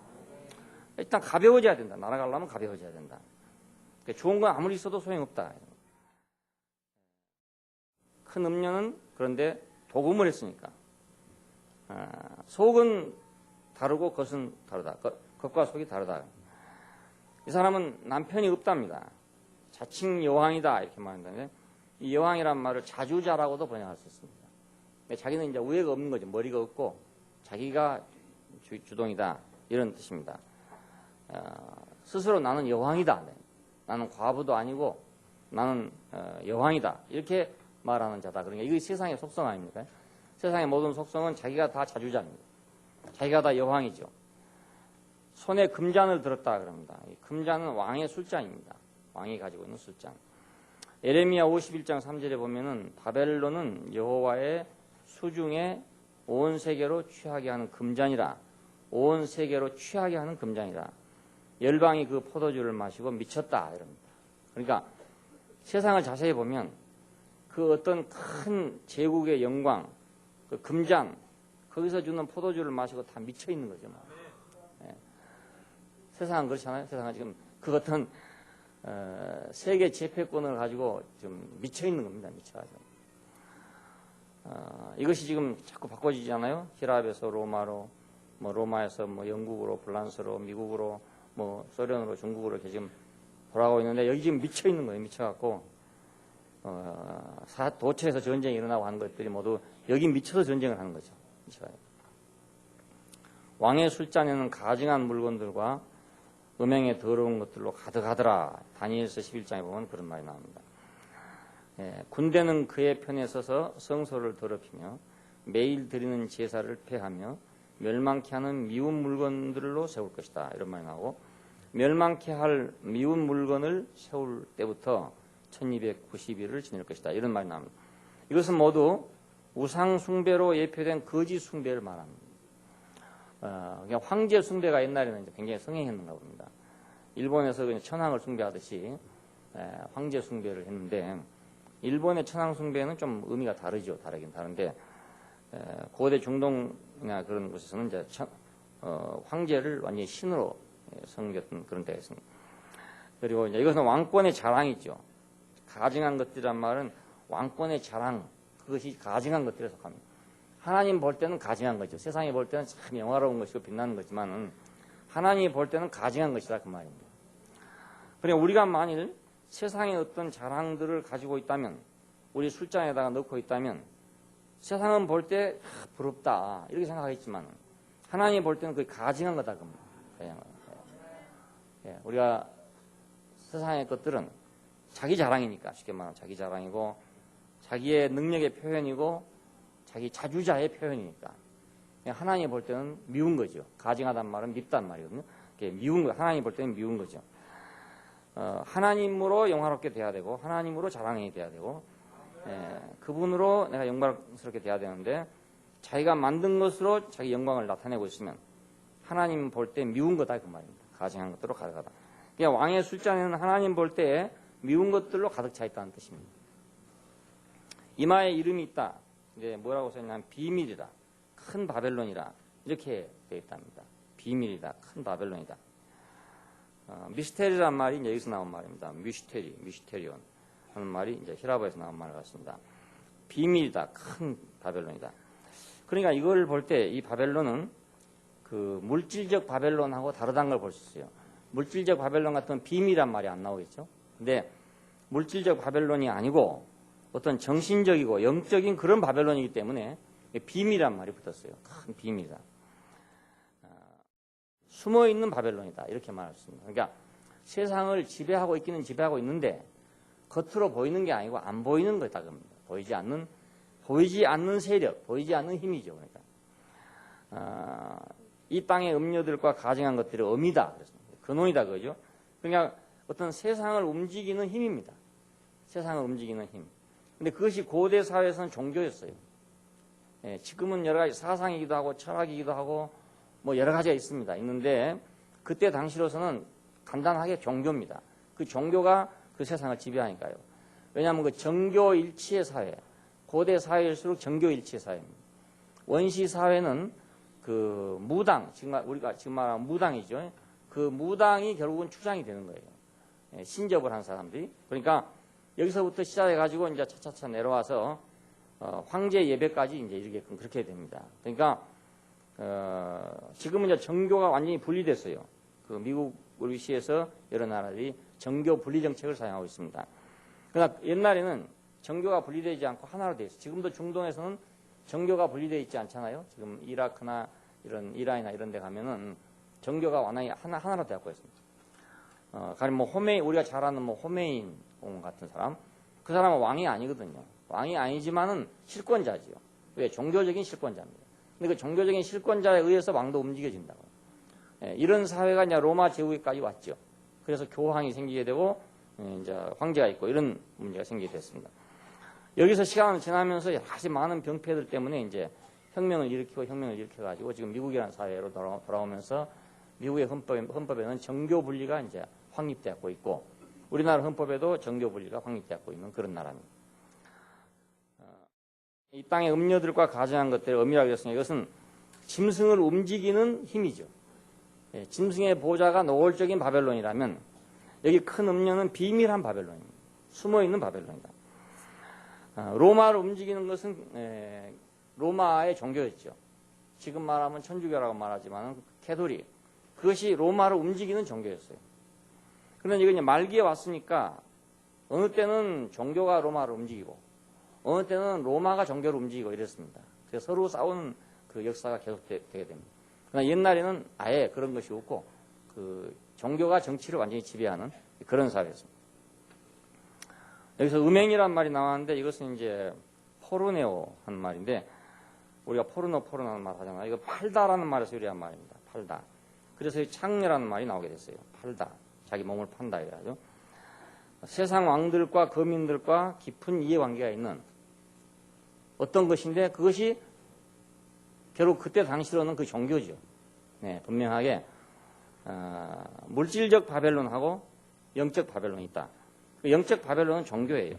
일단 가벼워져야 된다. 날아가려면 가벼워져야 된다. 좋은 건 아무리 있어도 소용없다. 큰 음료는 그런데 도금을 했으니까. 속은 다르고 겉은 다르다. 겉과 속이 다르다. 이 사람은 남편이 없답니다. 자칭 여왕이다 이렇게 말한다는데 이 여왕이란 말을 자주자라고도 번역할 수 있습니다. 자기는 이제 우애가 없는 거죠. 머리가 없고 자기가 주동이다 이런 뜻입니다. 스스로 나는 여왕이다. 나는 과부도 아니고 나는 여왕이다 이렇게 말하는 자다. 그러니까 이게 세상의 속성 아닙니까? 세상의 모든 속성은 자기가 다 자주자입니다. 자기가 다 여왕이죠. 손에 금잔을 들었다 그럽니다. 이 금잔은 왕의 술잔입니다. 왕이 가지고 있는 술잔. 예레미야 51장 3절에 보면은 바벨론은 여호와의 수중에 온 세계로 취하게 하는 금잔이라. 온 세계로 취하게 하는 금잔이라. 열방이 그 포도주를 마시고 미쳤다 이럽니다. 그러니까 세상을 자세히 보면 그 어떤 큰 제국의 영광, 그 금잔 거기서 주는 포도주를 마시고 다 미쳐 있는 거죠. 네. 세상은 그렇잖아요. 세상은 지금 그 어떤 세계 제패권을 가지고 좀 미쳐 있는 겁니다. 미쳐가지고. 이것이 지금 자꾸 바꿔지잖아요. 히랍에서 로마로, 뭐 로마에서 뭐 영국으로, 프랑스로, 미국으로, 뭐 소련으로, 중국으로 이렇게 지금 돌아가고 있는데 여기 지금 미쳐 있는 거예요. 미쳐갖고 도처에서 전쟁이 일어나고 하는 것들이 모두 여기 미쳐서 전쟁을 하는 거죠. 미쳐요. 왕의 술잔에는 가증한 물건들과 음행의 더러운 것들로 가득하더라. 다니엘서 11장에 보면 그런 말이 나옵니다. 군대는 그의 편에 서서 성소를 더럽히며 매일 드리는 제사를 폐하며 멸망케 하는 미운 물건들로 세울 것이다. 이런 말이 나오고 멸망케 할 미운 물건을 세울 때부터 1290일을 지낼 것이다. 이런 말이 나옵니다. 이것은 모두 우상 숭배로 예표된 거짓 숭배를 말합니다. 그냥 황제 숭배가 옛날에는 이제 굉장히 성행했는가 봅니다. 일본에서 그냥 천황을 숭배하듯이 황제 숭배를 했는데 일본의 천황 숭배는 좀 의미가 다르죠. 다르긴 다른데 고대 중동이나 그런 곳에서는 이제 황제를 완전히 신으로 섬겼던 그런 때가 있습니다. 그리고 이제 이것은 왕권의 자랑이죠. 가증한 것들이란 말은 왕권의 자랑, 그것이 가증한 것들에 속합니다. 하나님 볼 때는 가증한 거죠. 세상이 볼 때는 참 영화로운 것이고 빛나는 거지만 하나님이 볼 때는 가증한 것이다 그 말입니다. 그러니까 우리가 만일 세상의 어떤 자랑들을 가지고 있다면 우리 술잔에다가 넣고 있다면 세상은 볼 때 부럽다 이렇게 생각하겠지만 하나님이 볼 때는 그게 가증한 거다 그 말입니다. 우리가 세상의 것들은 자기 자랑이니까 쉽게 말하면 자기 자랑이고 자기의 능력의 표현이고 자기 자주자의 표현이니까 하나님 볼 때는 미운 거죠. 가증하단 말은 밉단 말이거든요. 미운 거, 하나님 볼 때는 미운 거죠. 하나님으로 영화롭게 돼야 되고 하나님으로 자랑이 돼야 되고 그분으로 내가 영광스럽게 돼야 되는데 자기가 만든 것으로 자기 영광을 나타내고 있으면 하나님 볼 때 미운 거다 그 말입니다. 가증한 것들로 가득하다. 그러니까 왕의 술잔에는 하나님 볼 때 미운 것들로 가득 차 있다는 뜻입니다. 이마에 이름이 있다. 이제 뭐라고 써있냐면 비밀이다. 큰 바벨론이다. 이렇게 되어 있답니다. 비밀이다. 큰 바벨론이다. 미스테리란 말이 이제 여기서 나온 말입니다. 미스테리온 하는 말이 이제 히라보에서 나온 말 같습니다. 비밀이다. 큰 바벨론이다. 그러니까 이걸 볼 때 이 바벨론은 그 물질적 바벨론하고 다르다는 걸 볼 수 있어요. 물질적 바벨론 같은 비밀이란 말이 안 나오겠죠. 근데 물질적 바벨론이 아니고 어떤 정신적이고 영적인 그런 바벨론이기 때문에 비밀이란 말이 붙었어요. 큰 비밀이다. 숨어있는 바벨론이다. 이렇게 말할 수 있습니다. 그러니까 세상을 지배하고 있기는 지배하고 있는데 겉으로 보이는 게 아니고 안 보이는 거다. 겁니다. 보이지 않는 세력, 보이지 않는 힘이죠. 그러니까 이 땅의 음료들과 가증한 것들이 엄이다. 근원이다 그죠? 그러니까 어떤 세상을 움직이는 힘입니다. 세상을 움직이는 힘. 근데 그것이 고대 사회에서는 종교였어요. 예, 지금은 여러 가지 사상이기도 하고 철학이기도 하고 뭐 여러 가지가 있습니다. 있는데 그때 당시로서는 간단하게 종교입니다. 그 종교가 그 세상을 지배하니까요. 왜냐하면 그 정교일치의 사회, 고대 사회일수록 정교일치의 사회입니다. 원시 사회는 그 무당, 우리가 지금 말하는 무당이죠. 그 무당이 결국은 추장이 되는 거예요. 예, 신접을 한 사람들이. 그러니까 여기서부터 시작해가지고 이제 차차차 내려와서 황제 예배까지 이제 이르게끔 그렇게 됩니다. 그러니까 지금은 이제 정교가 완전히 분리됐어요. 그 미국 루시에서 여러 나라들이 정교 분리 정책을 사용하고 있습니다. 그러나 옛날에는 정교가 분리되지 않고 하나로 되어 있어요. 지금도 중동에서는 정교가 분리되어 있지 않잖아요. 지금 이라크나 이란이나 이런 데 가면은 정교가 완전히 하나로 되어 있습니다. 가령 뭐 우리가 잘 아는 뭐 호메인 같은 사람, 그 사람은 왕이 아니거든요. 왕이 아니지만은 실권자지요. 왜? 종교적인 실권자입니다. 근데 그 종교적인 실권자에 의해서 왕도 움직여진다고. 예, 이런 사회가 이제 로마 제국까지 왔죠. 그래서 교황이 생기게 되고 이제 황제가 있고 이런 문제가 생기게 됐습니다. 여기서 시간을 지나면서 여러 가지 많은 병폐들 때문에 이제 혁명을 일으켜가지고 지금 미국이라는 사회로 돌아오면서 미국의 헌법에는 정교 분리가 이제 확립되고 있고 우리나라 헌법에도 정교 분리가 확립되고 있는 그런 나라입니다. 이 땅의 음료들과 가증한 것들을 엄이라고 했으니 이것은 짐승을 움직이는 힘이죠. 예, 짐승의 보좌가 노골적인 바벨론이라면 여기 큰 음료는 비밀한 바벨론입니다. 숨어있는 바벨론이다. 로마를 움직이는 것은 로마의 종교였죠. 지금 말하면 천주교라고 말하지만 캐톨릭 그것이 로마를 움직이는 종교였어요. 그런데 이거 이제 말기에 왔으니까 어느 때는 종교가 로마를 움직이고 어느 때는 로마가 종교를 움직이고 이랬습니다. 그래서 서로 싸우는 그 역사가 계속되게 됩니다. 그러나 옛날에는 아예 그런 것이 없고 그 종교가 정치를 완전히 지배하는 그런 사회였습니다. 여기서 음행이란 말이 나왔는데 이것은 이제 포르네오 하는 말인데 우리가 포르노라는 말 하잖아요. 이거 팔다라는 말에서 유래한 말입니다. 팔다. 그래서 창녀라는 말이 나오게 됐어요. 팔다. 자기 몸을 판다 이래야죠. 세상 왕들과 거민들과 깊은 이해관계가 있는 어떤 것인데 그것이 결국 그때 당시로는 그 종교죠. 네, 분명하게 물질적 바벨론하고 영적 바벨론이 있다. 그 영적 바벨론은 종교예요.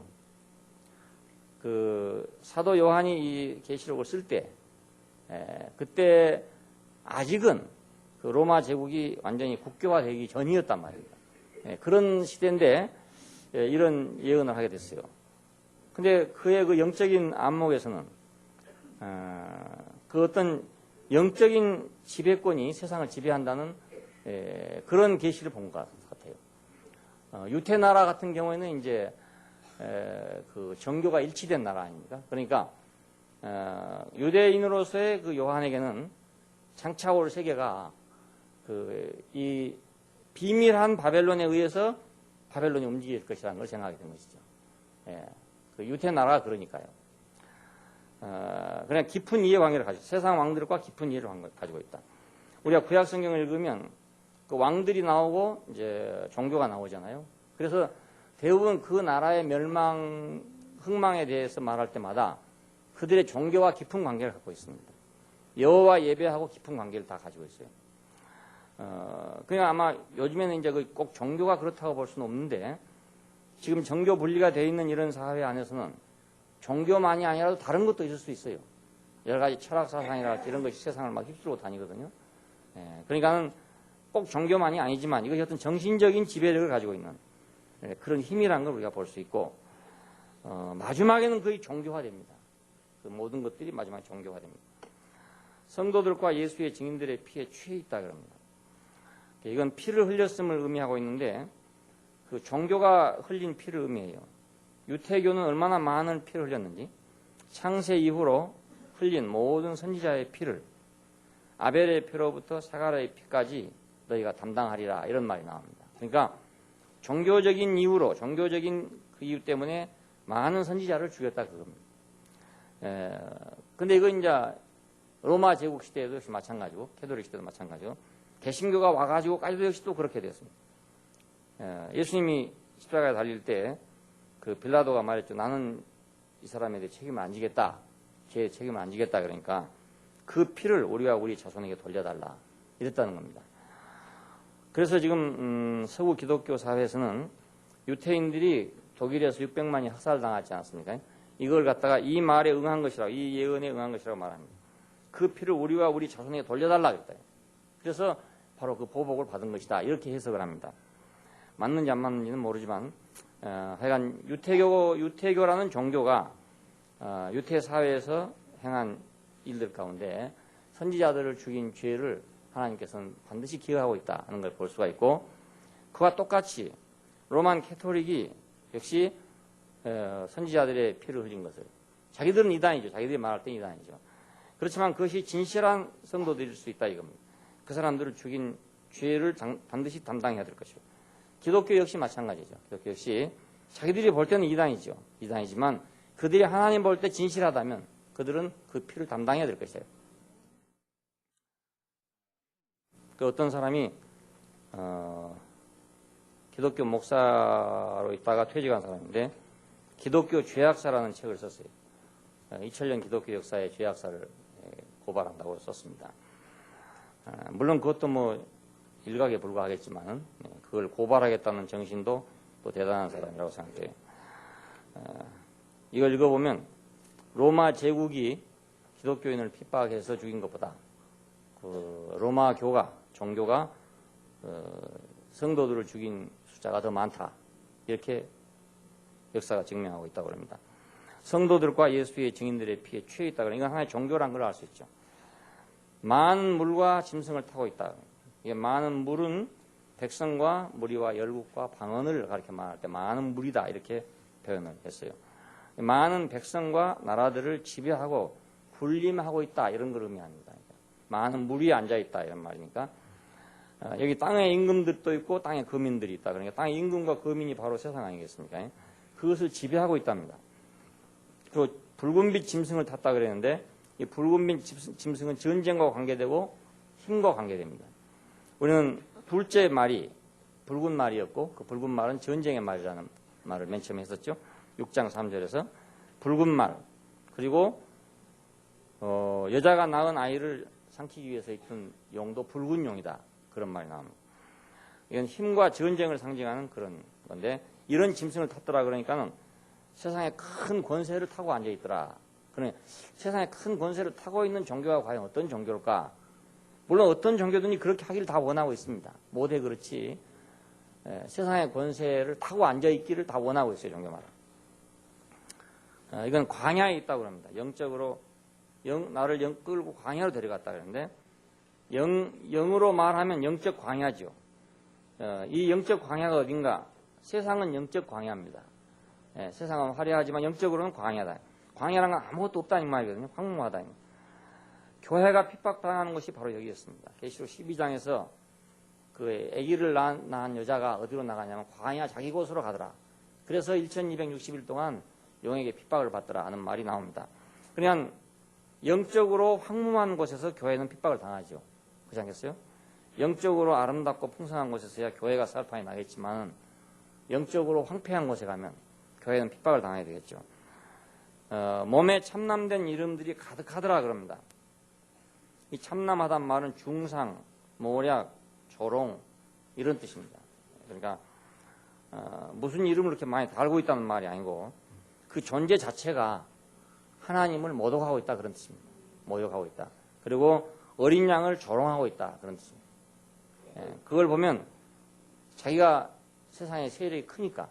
그 사도 요한이 이 계시록을 쓸 때 그때 아직은 그 로마 제국이 완전히 국교화되기 전이었단 말입니다. 그런 시대인데 이런 예언을 하게 됐어요. 근데 그의 그 영적인 안목에서는 그 어떤 영적인 지배권이 세상을 지배한다는 그런 계시를 본 것 같아요. 유태 나라 같은 경우에는 이제 그 정교가 일치된 나라 아닙니까? 그러니까 유대인으로서의 그 요한에게는 장차 올 세계가 그 이 비밀한 바벨론에 의해서 바벨론이 움직일 것이라는 걸 생각하게 된 것이죠. 그 유태 나라가 그러니까요. 그냥 깊은 이해관계를 가지고 세상 왕들과 깊은 이해를 가지고 있다. 우리가 구약 성경을 읽으면 그 왕들이 나오고 이제 종교가 나오잖아요. 그래서 대부분 그 나라의 흥망에 대해서 말할 때마다 그들의 종교와 깊은 관계를 갖고 있습니다. 여호와 예배하고 깊은 관계를 다 가지고 있어요. 그냥 아마 요즘에는 이제 꼭 종교가 그렇다고 볼 수는 없는데 지금 정교 분리가 되어 있는 이런 사회 안에서는 종교만이 아니라도 다른 것도 있을 수 있어요. 여러 가지 철학 사상이랄지 이런 것이 세상을 막 휩쓸고 다니거든요. 그러니까는 꼭 종교만이 아니지만 이것이 어떤 정신적인 지배력을 가지고 있는 그런 힘이라는 걸 우리가 볼 수 있고 마지막에는 거의 종교화됩니다. 그 모든 것들이 마지막에 종교화됩니다. 성도들과 예수의 증인들의 피에 취해 있다 그럽니다. 이건 피를 흘렸음을 의미하고 있는데 그 종교가 흘린 피를 의미해요. 유태교는 얼마나 많은 피를 흘렸는지 창세 이후로 흘린 모든 선지자의 피를 아벨의 피로부터 사가랴의 피까지 너희가 담당하리라 이런 말이 나옵니다. 그러니까 종교적인 이유로 종교적인 그 이유 때문에 많은 선지자를 죽였다 그겁니다. 근데 이건 이제 로마 제국 시대에도 역시 마찬가지고 캐톨릭 시대도 마찬가지고 개신교가 와가지고까지도 역시 또 그렇게 됐습니다. 예수님이 십자가에 달릴 때 그 빌라도가 말했죠. 나는 이 사람에 대해 책임을 안 지겠다. 죄에 책임을 안 지겠다. 그러니까 그 피를 우리와 우리 자손에게 돌려달라. 이랬다는 겁니다. 그래서 지금 서구 기독교 사회에서는 유태인들이 독일에서 600만이 학살당하지 않았습니까? 이걸 갖다가 이 말에 응한 것이라고, 이 예언에 응한 것이라고 말합니다. 그 피를 우리와 우리 자손에게 돌려달라 그랬다. 그래서 바로 그 보복을 받은 것이다. 이렇게 해석을 합니다. 맞는지 안 맞는지는 모르지만 하여간 유태교라는 종교가 유태 사회에서 행한 일들 가운데 선지자들을 죽인 죄를 하나님께서는 반드시 기억하고 있다는 걸 볼 수가 있고, 그와 똑같이 로만 캐톨릭이 역시 선지자들의 피를 흘린 것을, 자기들은 이단이죠. 자기들이 말할 때 이단이죠. 그렇지만 그것이 진실한 성도들일 수 있다 이겁니다. 그 사람들을 죽인 죄를 반드시 담당해야 될 것이고, 기독교 역시 마찬가지죠. 기독교 역시 자기들이 볼 때는 이단이죠. 이단이지만 그들이 하나님 볼 때 진실하다면 그들은 그 피를 담당해야 될 것이에요. 그 어떤 사람이 기독교 목사로 있다가 퇴직한 사람인데 기독교 죄악사라는 책을 썼어요. 2000년 기독교 역사의 죄악사를 고발한다고 썼습니다. 물론 그것도 뭐 일각에 불과하겠지만 그걸 고발하겠다는 정신도 또 대단한 사람이라고 생각해요. 이걸 읽어보면 로마 제국이 기독교인을 핍박해서 죽인 것보다 그 로마 종교가 성도들을 죽인 숫자가 더 많다. 이렇게 역사가 증명하고 있다고 합니다. 성도들과 예수의 증인들의 피에 취해 있다. 그러니까 이건 하나의 종교란 걸 알 수 있죠. 많은 물과 짐승을 타고 있다. 이게 많은 물은 백성과 무리와 열국과 방언을 가리켜 말할 때 많은 물이다 이렇게 표현을 했어요. 많은 백성과 나라들을 지배하고 군림하고 있다 이런 걸 의미합니다. 많은 물이 앉아 있다 이런 말이니까 여기 땅에 임금들도 있고 땅에 거민들이 있다. 그러니까 땅의 임금과 거민이 바로 세상 아니겠습니까? 그것을 지배하고 있답니다. 그 붉은빛 짐승을 탔다 그랬는데 이 붉은빛 짐승은 전쟁과 관계되고 힘과 관계됩니다. 우리는 둘째 말이 붉은 말이었고 그 붉은 말은 전쟁의 말이라는 말을 맨 처음에 했었죠. 6장 3절에서 붉은 말 그리고 여자가 낳은 아이를 삼키기 위해서 입힌 용도 붉은 용이다. 그런 말이 나옵니다. 이건 힘과 전쟁을 상징하는 그런 건데 이런 짐승을 탔더라 그러니까는 세상에 큰 권세를 타고 앉아있더라. 그러니 세상에 큰 권세를 타고 있는 종교가 과연 어떤 종교일까? 물론 어떤 종교든지 그렇게 하기를 다 원하고 있습니다. 모두 그렇지. 세상의 권세를 타고 앉아있기를 다 원하고 있어요. 종교마다. 이건 광야에 있다고 합니다. 영적으로 나를 끌고 광야로 데려갔다 그러는데 영으로 말하면 영적 광야죠. 이 영적 광야가 어딘가? 세상은 영적 광야입니다. 세상은 화려하지만 영적으로는 광야다. 광야라는 건 아무것도 없다는 말이거든요. 황무하다. 교회가 핍박당하는 것이 바로 여기였습니다. 계시록 12장에서 그 아기를 낳은 여자가 어디로 나가냐면 광야 자기 곳으로 가더라. 그래서 1260일 동안 용에게 핍박을 받더라 하는 말이 나옵니다. 그냥 영적으로 황무한 곳에서 교회는 핍박을 당하죠. 그렇지 않겠어요? 영적으로 아름답고 풍성한 곳에서야 교회가 살판이 나겠지만 영적으로 황폐한 곳에 가면 교회는 핍박을 당해야 되겠죠. 몸에 참남된 이름들이 가득하더라 그럽니다. 이 참남하다는 말은 중상, 모략, 조롱 이런 뜻입니다. 그러니까 무슨 이름을 이렇게 많이 달고 있다는 말이 아니고 그 존재 자체가 하나님을 모독하고 있다 그런 뜻입니다. 모욕하고 있다. 그리고 어린 양을 조롱하고 있다 그런 뜻입니다. 그걸 보면 자기가 세상의 세력이 크니까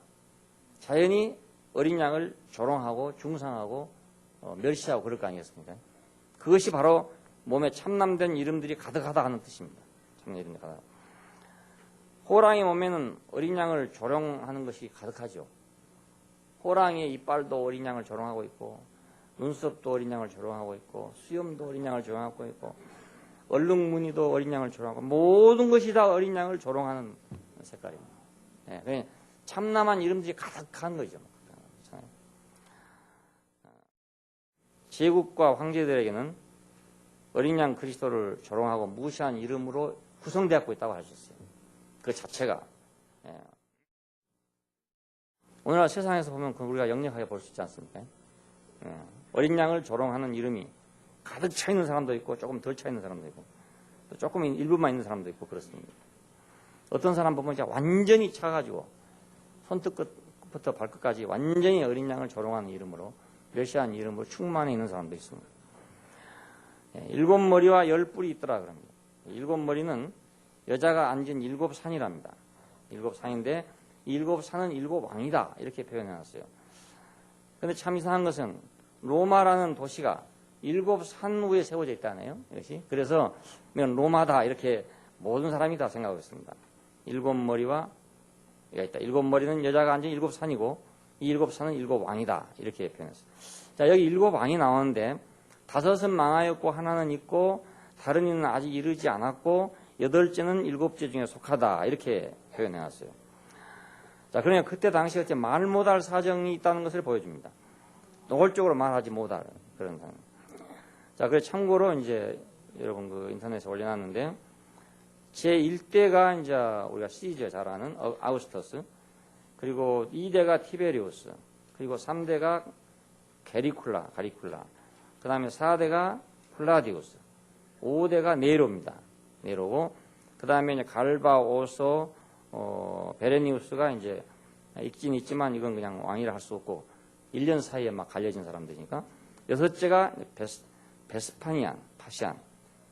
자연히 어린 양을 조롱하고 중상하고 멸시하고 그럴 거 아니겠습니까? 그것이 바로 몸에 참남된 이름들이 가득하다 하는 뜻입니다. 참남된 이름이 가득하다. 호랑이 몸에는 어린 양을 조롱하는 것이 가득하죠. 호랑이의 이빨도 어린 양을 조롱하고 있고 눈썹도 어린 양을 조롱하고 있고 수염도 어린 양을 조롱하고 있고 얼룩무늬도 어린 양을 조롱하고 모든 것이 다 어린 양을 조롱하는 색깔입니다. 그냥 참남한 이름들이 가득한 거죠. 제국과 황제들에게는 어린 양 그리스도를 조롱하고 무시한 이름으로 구성되었고 있다고 할 수 있어요. 그 자체가. 예. 오늘날 세상에서 보면 우리가 역력하게 볼 수 있지 않습니까? 예. 어린 양을 조롱하는 이름이 가득 차 있는 사람도 있고 조금 덜 차 있는 사람도 있고 또 조금 일부만 있는 사람도 있고 그렇습니다. 어떤 사람 보면 이제 완전히 차가지고 손끝부터 발끝까지 완전히 어린 양을 조롱하는 이름으로 멸시하는 이름으로 충만해 있는 사람도 있습니다. 예, 7머리와 10뿔이 있더라 그럽니다. 7머리는 여자가 앉은 7산이랍니다. 7산인데 이 7산은 7왕이다 이렇게 표현해놨어요. 그런데 참 이상한 것은 로마라는 도시가 7산 위에 세워져 있다네요. 이것이. 그래서 로마다 이렇게 모든 사람이 다 생각하고 있습니다. 7머리와 여기가 있다. 7머리는 여자가 앉은 7산이고 이 7산은 7왕이다 이렇게 표현했어요. 자, 여기 7왕이 나오는데 5은 망하였고 하나는 있고 다른 이는 아직 이르지 않았고 8째는 7째 중에 속하다 이렇게 표현해놨어요. 자, 그러니까 그때 당시에 말 못할 사정이 있다는 것을 보여줍니다. 노골적으로 말하지 못할 그런 상황. 자, 그래서 참고로 이제 여러분 그 인터넷에 올려놨는데 제1대가 이제 우리가 시리즈에 잘 아는 아우구스터스, 그리고 2대가 티베리우스, 그리고 3대가 가리쿨라, 그 다음에 4대가 플라디우스, 5대가 네로입니다. 네로고, 그 다음에 이제 갈바, 오소, 베레니우스가 이제 있긴 있지만 이건 그냥 왕이라 할 수 없고 1년 사이에 막 갈려진 사람들이니까. 6째가 베스파니안, 파시안.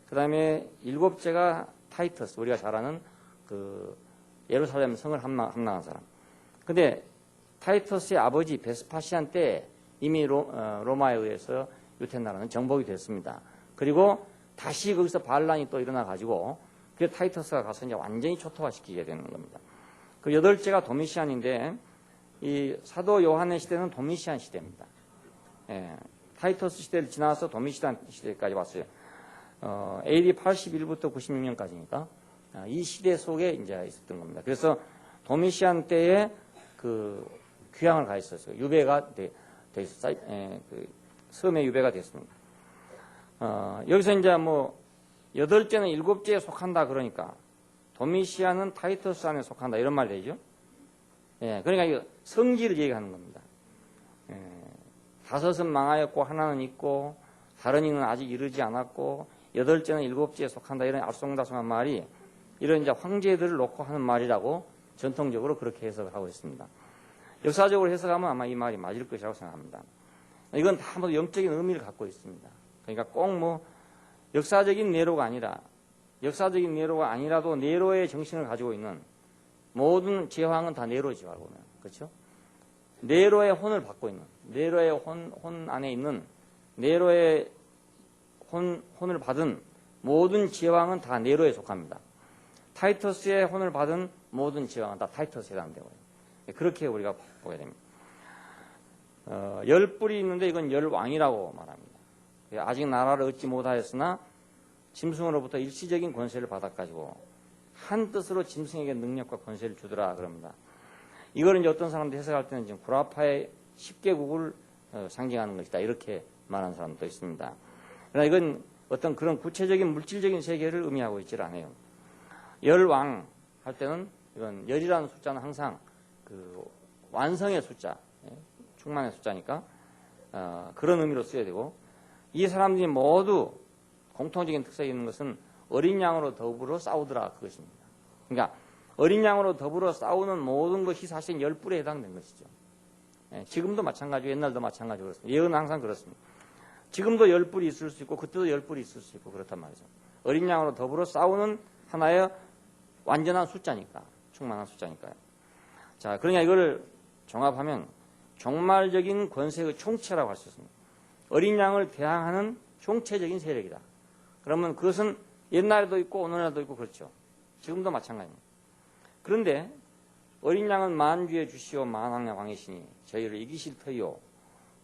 그 다음에 7째가 타이터스, 우리가 잘 아는 그 예루살렘 성을 함락한 사람. 근데 타이터스의 아버지 베스파시안 때 이미 로마에 의해서 유대 나라는 정복이 됐습니다. 그리고 다시 거기서 반란이 또 일어나 가지고 그래서 타이터스가 가서 이제 완전히 초토화시키게 되는 겁니다. 그 8째가 도미시안인데 이 사도 요한의 시대는 도미시안 시대입니다. 예, 타이터스 시대를 지나서 도미시안 시대까지 왔어요. AD 81부터 96년까지니까 이 시대 속에 이제 있었던 겁니다. 그래서 도미시안 때에 그 귀향을 가 있었어요. 유배가 돼 있었어요. 그 섬에 유배가 됐습니다. 여기서 이제 뭐 8째는 7째에 속한다 그러니까 도미시안은 타이터스 안에 속한다 이런 말 되죠. 예, 그러니까 이거 성질을 얘기하는 겁니다. 5은 망하였고 하나는 있고 다른 이는 아직 이르지 않았고 8째는 7째에 속한다 이런 알쏭달쏭한 말이 이런 이제 황제들을 놓고 하는 말이라고 전통적으로 그렇게 해석을 하고 있습니다. 역사적으로 해석하면 아마 이 말이 맞을 것이라고 생각합니다. 이건 다 모두 영적인 의미를 갖고 있습니다. 그러니까 꼭 뭐 역사적인 네로가 아니라도 네로의 정신을 가지고 있는 모든 제왕은 다 네로지요, 알고 보면. 그렇죠? 네로의 혼을 받고 있는, 네로의 혼 안에 있는, 네로의 혼을 받은 모든 제왕은 다 네로에 속합니다. 타이터스의 혼을 받은 모든 제왕은 다 타이터스에 해당되고요. 그렇게 우리가 보게 됩니다. 10뿔이 있는데 이건 10왕이라고 말합니다. 아직 나라를 얻지 못하였으나 짐승으로부터 일시적인 권세를 받아가지고 한 뜻으로 짐승에게 능력과 권세를 주더라 그럽니다. 이걸 이제 어떤 사람들 해석할 때는 지금 구라파의 10개국을 상징하는 것이다 이렇게 말하는 사람도 있습니다. 그러나 이건 어떤 그런 구체적인 물질적인 세계를 의미하고 있질 않아요. 열왕 할 때는 이건 열이라는 숫자는 항상 그 완성의 숫자, 충만의 숫자니까 그런 의미로 써야 되고, 이 사람들이 모두 공통적인 특성이 있는 것은 어린 양으로 더불어 싸우더라 그것입니다. 그러니까 어린 양으로 더불어 싸우는 모든 것이 사실 10뿔에 해당된 것이죠. 지금도 마찬가지고 옛날도 마찬가지고 그렇습니다. 예언은 항상 그렇습니다. 지금도 10뿔이 있을 수 있고 그때도 10뿔이 있을 수 있고 그렇단 말이죠. 어린 양으로 더불어 싸우는 하나의 완전한 숫자니까, 충만한 숫자니까요. 자, 그러니까 이거를 종합하면 종말적인 권세의 총체라고 할 수 있습니다. 어린 양을 대항하는 총체적인 세력이다. 그러면 그것은 옛날에도 있고 오늘날도 있고 그렇죠. 지금도 마찬가지입니다. 그런데 어린 양은 만주의 주시오 만왕의 왕이시니 저희를 이기실 터이요.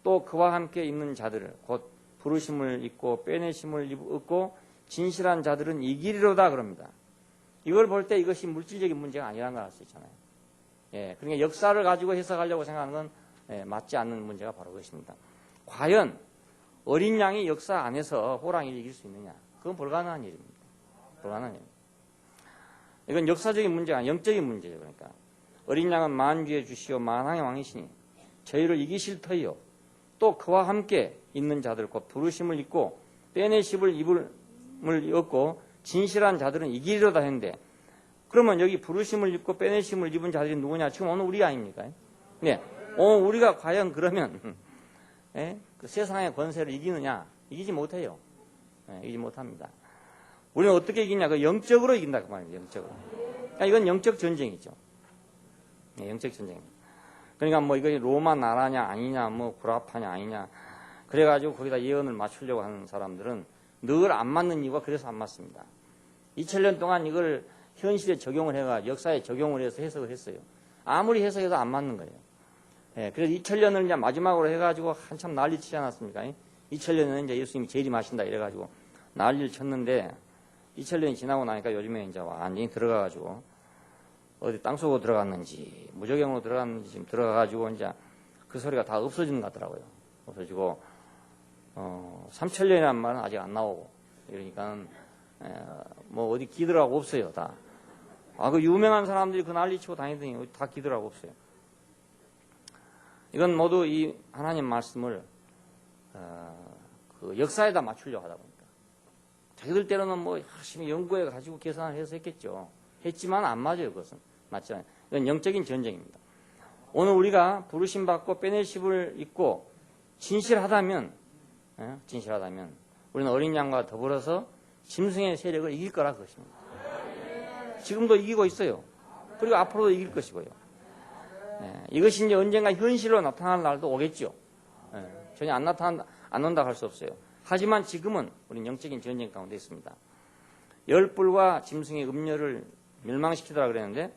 또 그와 함께 있는 자들을 곧 부르심을 입고 빼내심을 입고 진실한 자들은 이기리로다 그럽니다. 이걸 볼 때 이것이 물질적인 문제가 아니라는 걸 알 수 있잖아요. 예, 그러니까 역사를 가지고 해석하려고 생각하는 건 맞지 않는 문제가 바로 그것입니다. 과연 어린 양이 역사 안에서 호랑이를 이길 수 있느냐? 그건 불가능한 일입니다. 불가능한 일. 이건 역사적인 문제가 아니라 영적인 문제죠. 그러니까 어린 양은 만주에 주시오 만왕의 왕이시니 저희를 이기실 터이요 또 그와 함께 있는 자들 곧 부르심을 입고 빼내심을 입고 진실한 자들은 이기리로다 했는데 그러면 여기 부르심을 입고 빼내심을 입은 자들이 누구냐? 지금 오늘 우리 아닙니까? 네. 우리가 과연 그러면 그 세상의 권세를 이기느냐? 이기지 못해요. 이기지 못합니다. 우리는 어떻게 이기냐? 그 영적으로 이긴다 그 말이에요. 영적으로. 그러니까 이건 영적 전쟁이죠. 영적 전쟁입니다. 그러니까 뭐 이거 로마 나라냐 아니냐, 뭐 구라파냐 아니냐, 그래가지고 거기다 예언을 맞추려고 하는 사람들은 늘 안 맞는 이유가 그래서 안 맞습니다. 2000년 동안 이걸 현실에 적용을 해가 역사에 적용을 해서 해석을 했어요. 아무리 해석해도 안 맞는 거예요. 그래서 2000년을 이제 마지막으로 해가지고 한참 난리 치지 않았습니까? 2000년은 이제 예수님이 재림하신다 이래가지고 난리를 쳤는데 2000년이 지나고 나니까 요즘에 이제 완전히 들어가가지고 어디 땅속으로 들어갔는지 무적영으로 들어갔는지 지금 들어가가지고 이제 그 소리가 다 없어지는 것 같더라고요. 없어지고 3000년이라는 말은 아직 안 나오고 이러니까 뭐 어디 기더라고 없어요 다. 그 유명한 사람들이 그 난리 치고 다니더니 다 기더라고 없어요. 이건 모두 이 하나님 말씀을 그 역사에다 맞추려고 하다 보니까 자기들 때로는 뭐 열심히 연구해 가지고 계산을 해서 했겠죠. 했지만 안 맞아요. 그것은 맞지 않아요. 이건 영적인 전쟁입니다. 오늘 우리가 부르심 받고 빼내심을 입고 진실하다면 우리는 어린 양과 더불어서 짐승의 세력을 이길 거라 그것입니다. 지금도 이기고 있어요. 그리고 앞으로도 이길 것이고요. 이것이 이제 언젠가 현실로 나타날 날도 오겠죠. 전혀 안 온다고 할 수 없어요. 하지만 지금은 우리는 영적인 전쟁 가운데 있습니다. 열불과 짐승의 음녀를 멸망시키더라 그랬는데,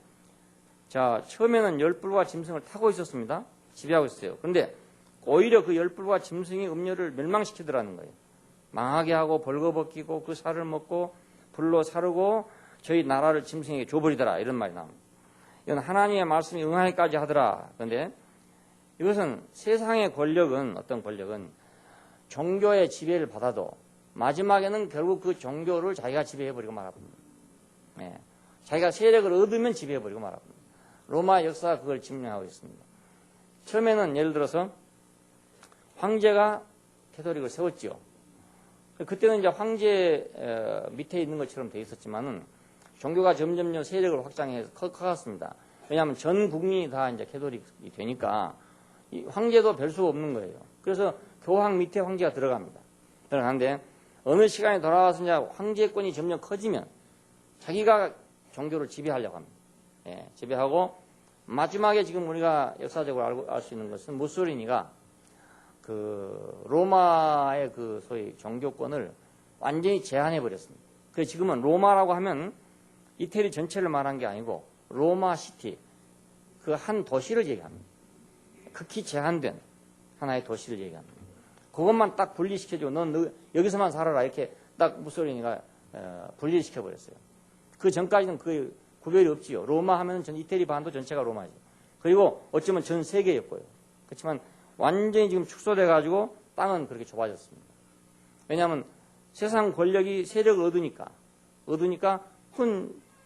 자, 처음에는 열불과 짐승을 타고 있었습니다. 지배하고 있어요. 그런데 오히려 그 열불과 짐승의 음녀를 멸망시키더라는 거예요. 망하게 하고 벌거벗기고 그 살을 먹고 불로 사르고 저희 나라를 짐승에게 줘버리더라 이런 말이 나옵니다. 이건 하나님의 말씀이 응하기까지 하더라. 그런데 이것은 세상의 권력은 어떤 권력은 종교의 지배를 받아도 마지막에는 결국 그 종교를 자기가 지배해버리고 말아버립니다. 자기가 세력을 얻으면 지배해버리고 말아버립니다. 로마 역사가 그걸 증명하고 있습니다. 처음에는 예를 들어서 황제가 캐토릭을 세웠죠. 그때는 이제 황제 밑에 있는 것처럼 돼 있었지만은 종교가 점점점 세력을 확장해서 커갔습니다. 왜냐하면 전 국민이 다 이제 캐토릭이 되니까 이 황제도 별 수가 없는 거예요. 그래서 교황 밑에 황제가 들어갑니다. 들어가는데 어느 시간에 돌아와서 이제 황제권이 점점 커지면 자기가 종교를 지배하려고 합니다. 지배하고 마지막에 지금 우리가 역사적으로 알 수 있는 것은 무솔리니가 그 로마의 그 소위 종교권을 완전히 제한해 버렸습니다. 그래서 지금은 로마라고 하면 이태리 전체를 말한 게 아니고 로마 시티 그 한 도시를 얘기합니다. 극히 제한된 하나의 도시를 얘기합니다. 그것만 딱 분리시켜주고 넌 여기서만 살아라 이렇게 딱 무솔리니가 분리시켜 버렸어요. 그 전까지는 그 구별이 없지요. 로마 하면 전 이태리 반도 전체가 로마죠. 그리고 어쩌면 전 세계였고요. 그렇지만 완전히 지금 축소돼 가지고 땅은 그렇게 좁아졌습니다. 왜냐하면 세상 권력이 세력을 얻으니까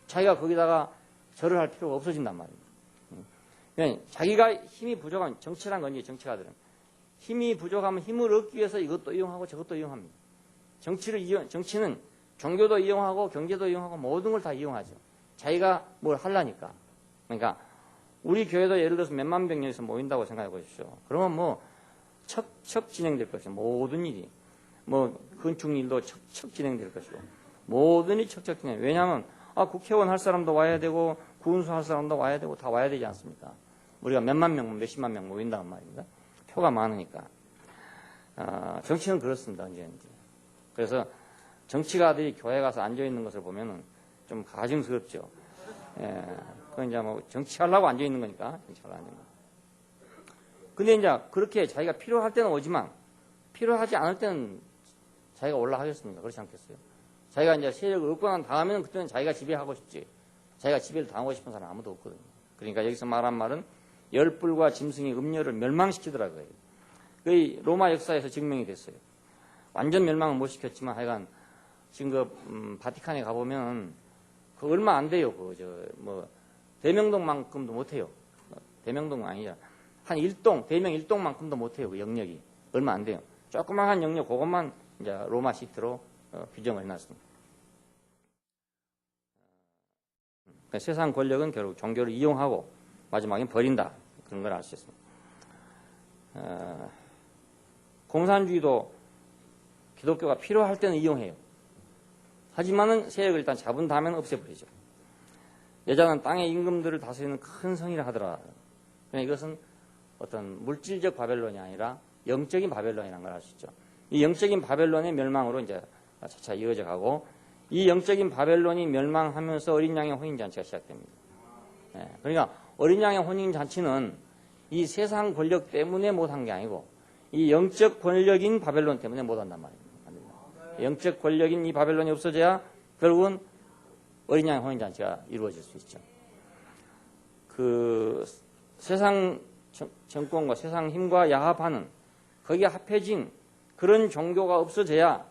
자기가 거기다가 절을 할 필요가 없어진단 말입니다. 그러니까 자기가 힘이 부족하면 정치란 건지 정치가들은 힘이 부족하면 힘을 얻기 위해서 이것도 이용하고 저것도 이용합니다. 정치는 종교도 이용하고 경제도 이용하고 모든 걸 다 이용하죠. 자기가 뭘 하려니까. 그러니까 우리 교회도 예를 들어서 몇만 명 여기서 모인다고 생각해 보십시오. 그러면 뭐 척척 진행될 것이고 모든 일이 뭐 건축 일도 척척 진행될 것이고 모든 일이 척척 진행. 왜냐하면 국회의원 할 사람도 와야 되고 군수 할 사람도 와야 되고 다 와야 되지 않습니까? 우리가 몇만 명, 몇십만 명 모인다는 말입니다. 표가 많으니까. 정치는 그렇습니다. 언제든지. 그래서 정치가들이 교회 가서 앉아 있는 것을 보면은 좀 가증스럽죠. 그건 이제 뭐 정치하려고 앉아 있는 거니까 정치하려고 앉아 있는 거. 근데 이제 그렇게 자기가 필요할 때는 오지만 필요하지 않을 때는 자기가 올라가겠습니까? 그렇지 않겠어요? 자기가 이제 세력을 얻고 난 다음에는 그때는 자기가 지배하고 싶지. 자기가 지배를 당하고 싶은 사람 아무도 없거든요. 그러니까 여기서 말한 말은 열불과 짐승의 음녀를 멸망시키더라고요. 그 로마 역사에서 증명이 됐어요. 완전 멸망은 못 시켰지만 하여간 지금 바티칸에 가보면 그 얼마 안 돼요. 대명동만큼도 못해요. 대명동 아니죠. 한 대명 1동만큼도 못해요. 그 영역이 얼마 안 돼요. 조그마한 영역 그것만 이제 로마 시티로 규정을 해놨습니다. 그러니까 세상 권력은 결국 종교를 이용하고 마지막엔 버린다. 그런 걸 알 수 있습니다. 공산주의도 기독교가 필요할 때는 이용해요. 하지만은 세력을 일단 잡은 다음에는 없애버리죠. 여자는 땅의 임금들을 다스리는 큰 성이라 하더라. 그러니까 이것은 어떤 물질적 바벨론이 아니라 영적인 바벨론이라는 걸 알 수 있죠. 이 영적인 바벨론의 멸망으로 이제 차차 이어져 가고, 이 영적인 바벨론이 멸망하면서 어린 양의 혼인잔치가 시작됩니다. 그러니까 어린 양의 혼인잔치는 이 세상 권력 때문에 못한 게 아니고 이 영적 권력인 바벨론 때문에 못한단 말입니다. 영적 권력인 이 바벨론이 없어져야 결국은 어린 양의 혼인잔치가 이루어질 수 있죠. 그 세상 정권과 세상 힘과 야합하는 거기에 합해진 그런 종교가 없어져야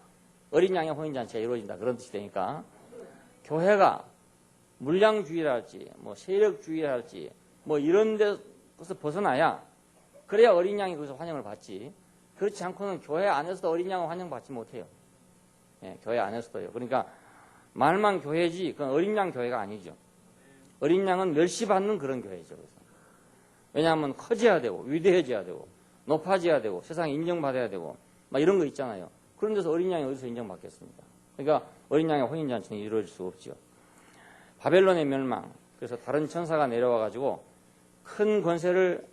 어린 양의 혼인잔치가 이루어진다. 그런 뜻이 되니까 교회가 물량주의라 할지 세력주의라 할지 이런 데서 벗어나야 그래야 어린 양이 거기서 환영을 받지. 그렇지 않고는 교회 안에서도 어린 양은 환영받지 못해요. 교회 안에서도요. 그러니까 말만 교회지 그건 어린 양 교회가 아니죠. 어린 양은 멸시받는 그런 교회죠. 그래서. 왜냐하면 커져야 되고 위대해져야 되고 높아져야 되고 세상에 인정받아야 되고 이런 거 있잖아요. 그런 데서 어린 양이 어디서 인정받겠습니까? 그러니까 어린 양의 혼인잔치는 이루어질 수가 없죠. 바벨론의 멸망, 그래서 다른 천사가 내려와가지고 큰 권세를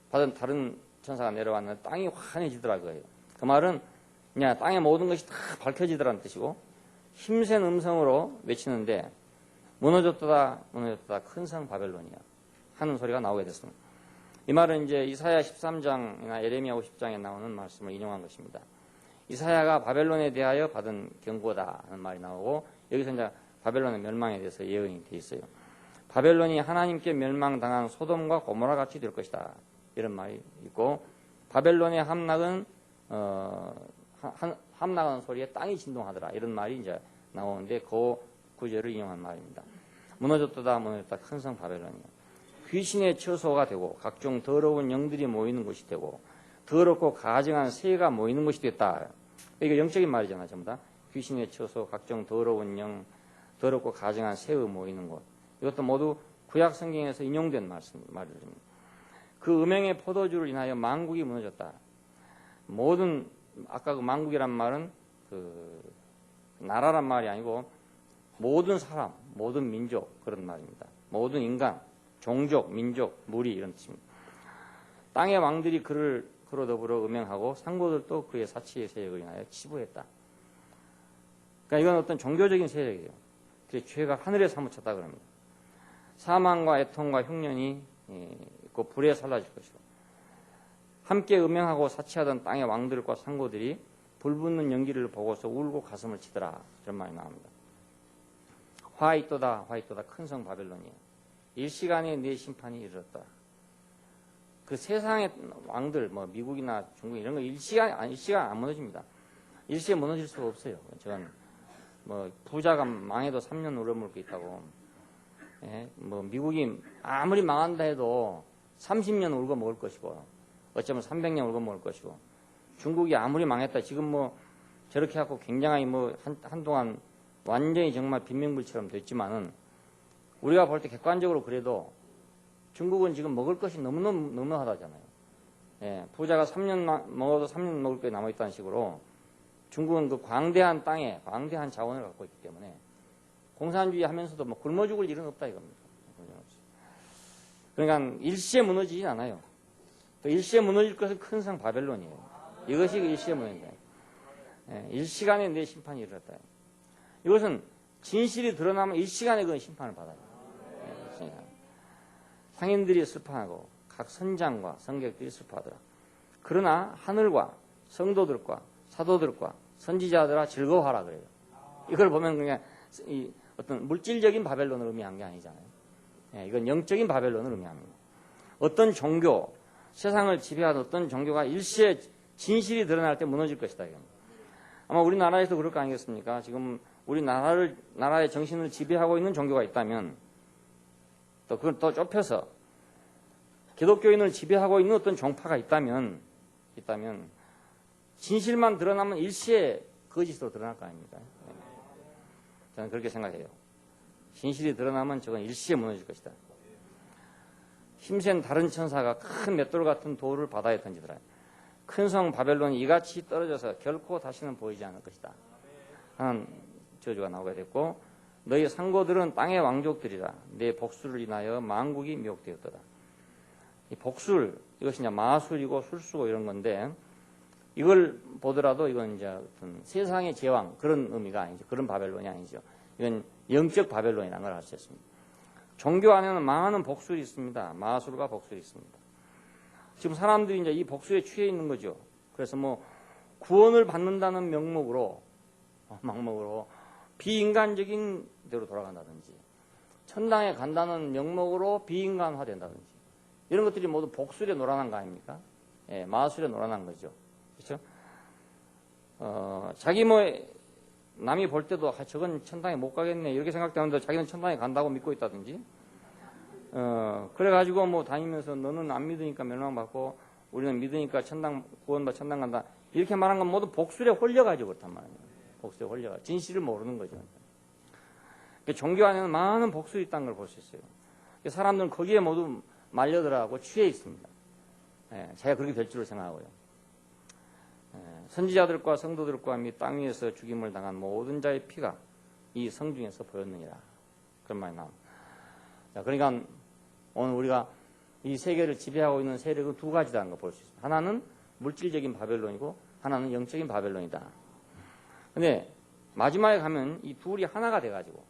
받은 다른 천사가 내려왔는데 땅이 환해지더라고요. 그 말은 그냥 땅의 모든 것이 다 밝혀지더라는 뜻이고 힘센 음성으로 외치는데 무너졌다 무너졌다 큰 성 바벨론이야 하는 소리가 나오게 됐습니다. 이 말은 이제 이사야 13장이나 예레미야 50장에 나오는 말씀을 인용한 것입니다. 이사야가 바벨론에 대하여 받은 경고다 하는 말이 나오고 여기서 이제 바벨론의 멸망에 대해서 예언이 되어 있어요. 바벨론이 하나님께 멸망당한 소돔과 고모라 같이 될 것이다. 이런 말이 있고 바벨론의 함락은 함락하는 소리에 땅이 진동하더라. 이런 말이 이제 나오는데 그 구절을 인용한 말입니다. 무너졌다 무너졌다 큰 성 바벨론이요. 귀신의 처소가 되고 각종 더러운 영들이 모이는 곳이 되고 더럽고 가증한 새가 모이는 곳이 됐다. 이게 영적인 말이잖아요. 전부 다. 귀신의 처소, 각종 더러운 영, 더럽고 가증한 새의 모이는 곳. 이것도 모두 구약 성경에서 인용된 말입니다. 그 음행의 포도주를 인하여 만국이 무너졌다. 모든 아까 그 만국이란 말은 그 나라란 말이 아니고 모든 사람, 모든 민족 그런 말입니다. 모든 인간, 종족, 민족, 무리 이런 뜻입니다. 땅의 왕들이 그로 더불어 음행하고 상고들도 그의 사치의 세력을 인하여 치부했다. 그러니까 이건 어떤 종교적인 세력이에요. 그 죄가 하늘에 사무쳤다 그럽니다. 사망과 애통과 흉년이 있고 불에 살라질 것이고 함께 음행하고 사치하던 땅의 왕들과 상고들이 불붙는 연기를 보고서 울고 가슴을 치더라. 이런 말이 나옵니다. 화있도다 화있도다 큰 성 바벨론이에요. 일시간에 네 심판이 이르렀다. 그 세상의 왕들 미국이나 중국 이런 거 일시간 안 무너집니다. 일시에 무너질 수가 없어요. 저건 부자가 망해도 3년 울어먹을 게 있다고. 예? 미국이 아무리 망한다 해도 30년 울고 먹을 것이고 어쩌면 300년 울고 먹을 것이고 중국이 아무리 망했다 지금 저렇게 하고 굉장히 한동안 완전히 정말 빈민불처럼 됐지만은 우리가 볼 때 객관적으로 그래도 중국은 지금 먹을 것이 너무너무 하다잖아요. 예, 부자가 3년 먹어도 3년 먹을 게 남아있다는 식으로 중국은 그 광대한 땅에 광대한 자원을 갖고 있기 때문에 공산주의 하면서도 굶어 죽을 일은 없다 이겁니다. 그러니까 일시에 무너지진 않아요. 그 일시에 무너질 것은 큰 성 바벨론이에요. 이것이 일시에 무너진다. 예, 일시간에 내 심판이 이르렀다. 이것은 진실이 드러나면 일시간에 그 심판을 받아요. 예, 상인들이 슬퍼하고 각 선장과 성객들이 슬퍼하더라. 그러나 하늘과 성도들과 사도들과 선지자들아 즐거워하라 그래요. 이걸 보면 그냥 어떤 물질적인 바벨론을 의미한 게 아니잖아요. 예, 이건 영적인 바벨론을 의미합니다. 어떤 종교, 세상을 지배하는 어떤 종교가 일시에 진실이 드러날 때 무너질 것이다. 이겁니다. 아마 우리나라에서도 그럴 거 아니겠습니까? 지금 우리 나라의 정신을 지배하고 있는 종교가 있다면, 또 그걸 더 좁혀서 기독교인을 지배하고 있는 어떤 종파가 있다면 진실만 드러나면 일시에 거짓으로 드러날 거 아닙니까? 저는 그렇게 생각해요. 진실이 드러나면 저건 일시에 무너질 것이다. 힘센 다른 천사가 큰 맷돌 같은 돌을 바다에 던지더라. 큰 성 바벨론이 이같이 떨어져서 결코 다시는 보이지 않을 것이다 하는 저주가 나오게 됐고, 너희 상고들은 땅의 왕족들이라. 내 복술을 인하여 만국이 미혹되었더라. 이 복술, 이것이 이제 마술이고 술수고 이런 건데, 이걸 보더라도 이건 이제 어떤 세상의 제왕, 그런 의미가 아니죠. 그런 바벨론이 아니죠. 이건 영적 바벨론이라는 걸 알 수 있습니다. 종교 안에는 많은 복술이 있습니다. 마술과 복술이 있습니다. 지금 사람들이 이제 이 복술에 취해 있는 거죠. 그래서 뭐 구원을 받는다는 명목으로 비인간적인 대로 돌아간다든지, 천당에 간다는 명목으로 비인간화된다든지, 이런 것들이 모두 복술에 놀아난 거 아닙니까? 예, 마술에 놀아난 거죠. 그렇죠? 자기 뭐 남이 볼 때도 저건 천당에 못 가겠네 이렇게 생각되는데 자기는 천당에 간다고 믿고 있다든지, 그래가지고 뭐 다니면서 너는 안 믿으니까 멸망받고 우리는 믿으니까 천당 천당 간다 이렇게 말한 건 모두 복술에 홀려가지고 그렇단 말이에요. 복술에 홀려가 진실을 모르는 거죠. 종교 안에는 많은 복술이 있다는 걸 볼 수 있어요. 사람들은 거기에 모두 말려들어가고 취해 있습니다. 예, 제가 그렇게 될 줄을 생각하고요. 선지자들과 성도들과 및 땅 위에서 죽임을 당한 모든 자의 피가 이 성중에서 보였느니라. 그런 말이 나옵니다. 자, 그러니까 오늘 우리가 이 세계를 지배하고 있는 세력은 두 가지라는 걸 볼 수 있습니다. 하나는 물질적인 바벨론이고 하나는 영적인 바벨론이다. 근데 마지막에 가면 이 둘이 하나가 돼가지고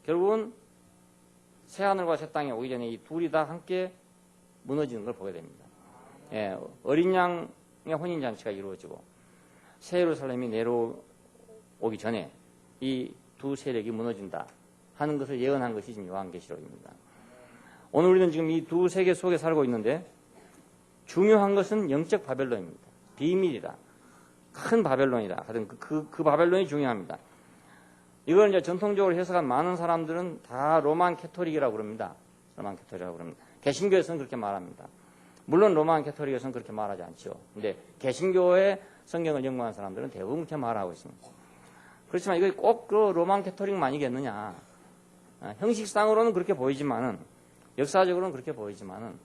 결국은 새하늘과 새 땅에 오기 전에 이 둘이 다 함께 무너지는 걸 보게 됩니다. 예, 어린 양의 혼인잔치가 이루어지고 새 예루살렘이 내려오기 전에 이 두 세력이 무너진다 하는 것을 예언한 것이 지금 요한계시록입니다. 오늘 우리는 지금 이 두 세계 속에 살고 있는데 중요한 것은 영적 바벨론입니다. 비밀이다. 큰 바벨론이다. 하여튼 그 바벨론이 중요합니다. 이걸 이제 전통적으로 해석한 많은 사람들은 다 로만 캐토릭이라고 그럽니다. 로만 캐토릭이라고 그럽니다. 개신교에서는 그렇게 말합니다. 물론 로만 캐토릭에서는 그렇게 말하지 않죠. 근데 개신교의 성경을 연구하는 사람들은 대부분 그렇게 말하고 있습니다. 그렇지만 이거 꼭 그 로만 캐토릭만이겠느냐. 형식상으로는 그렇게 보이지만은, 역사적으로는 그렇게 보이지만은,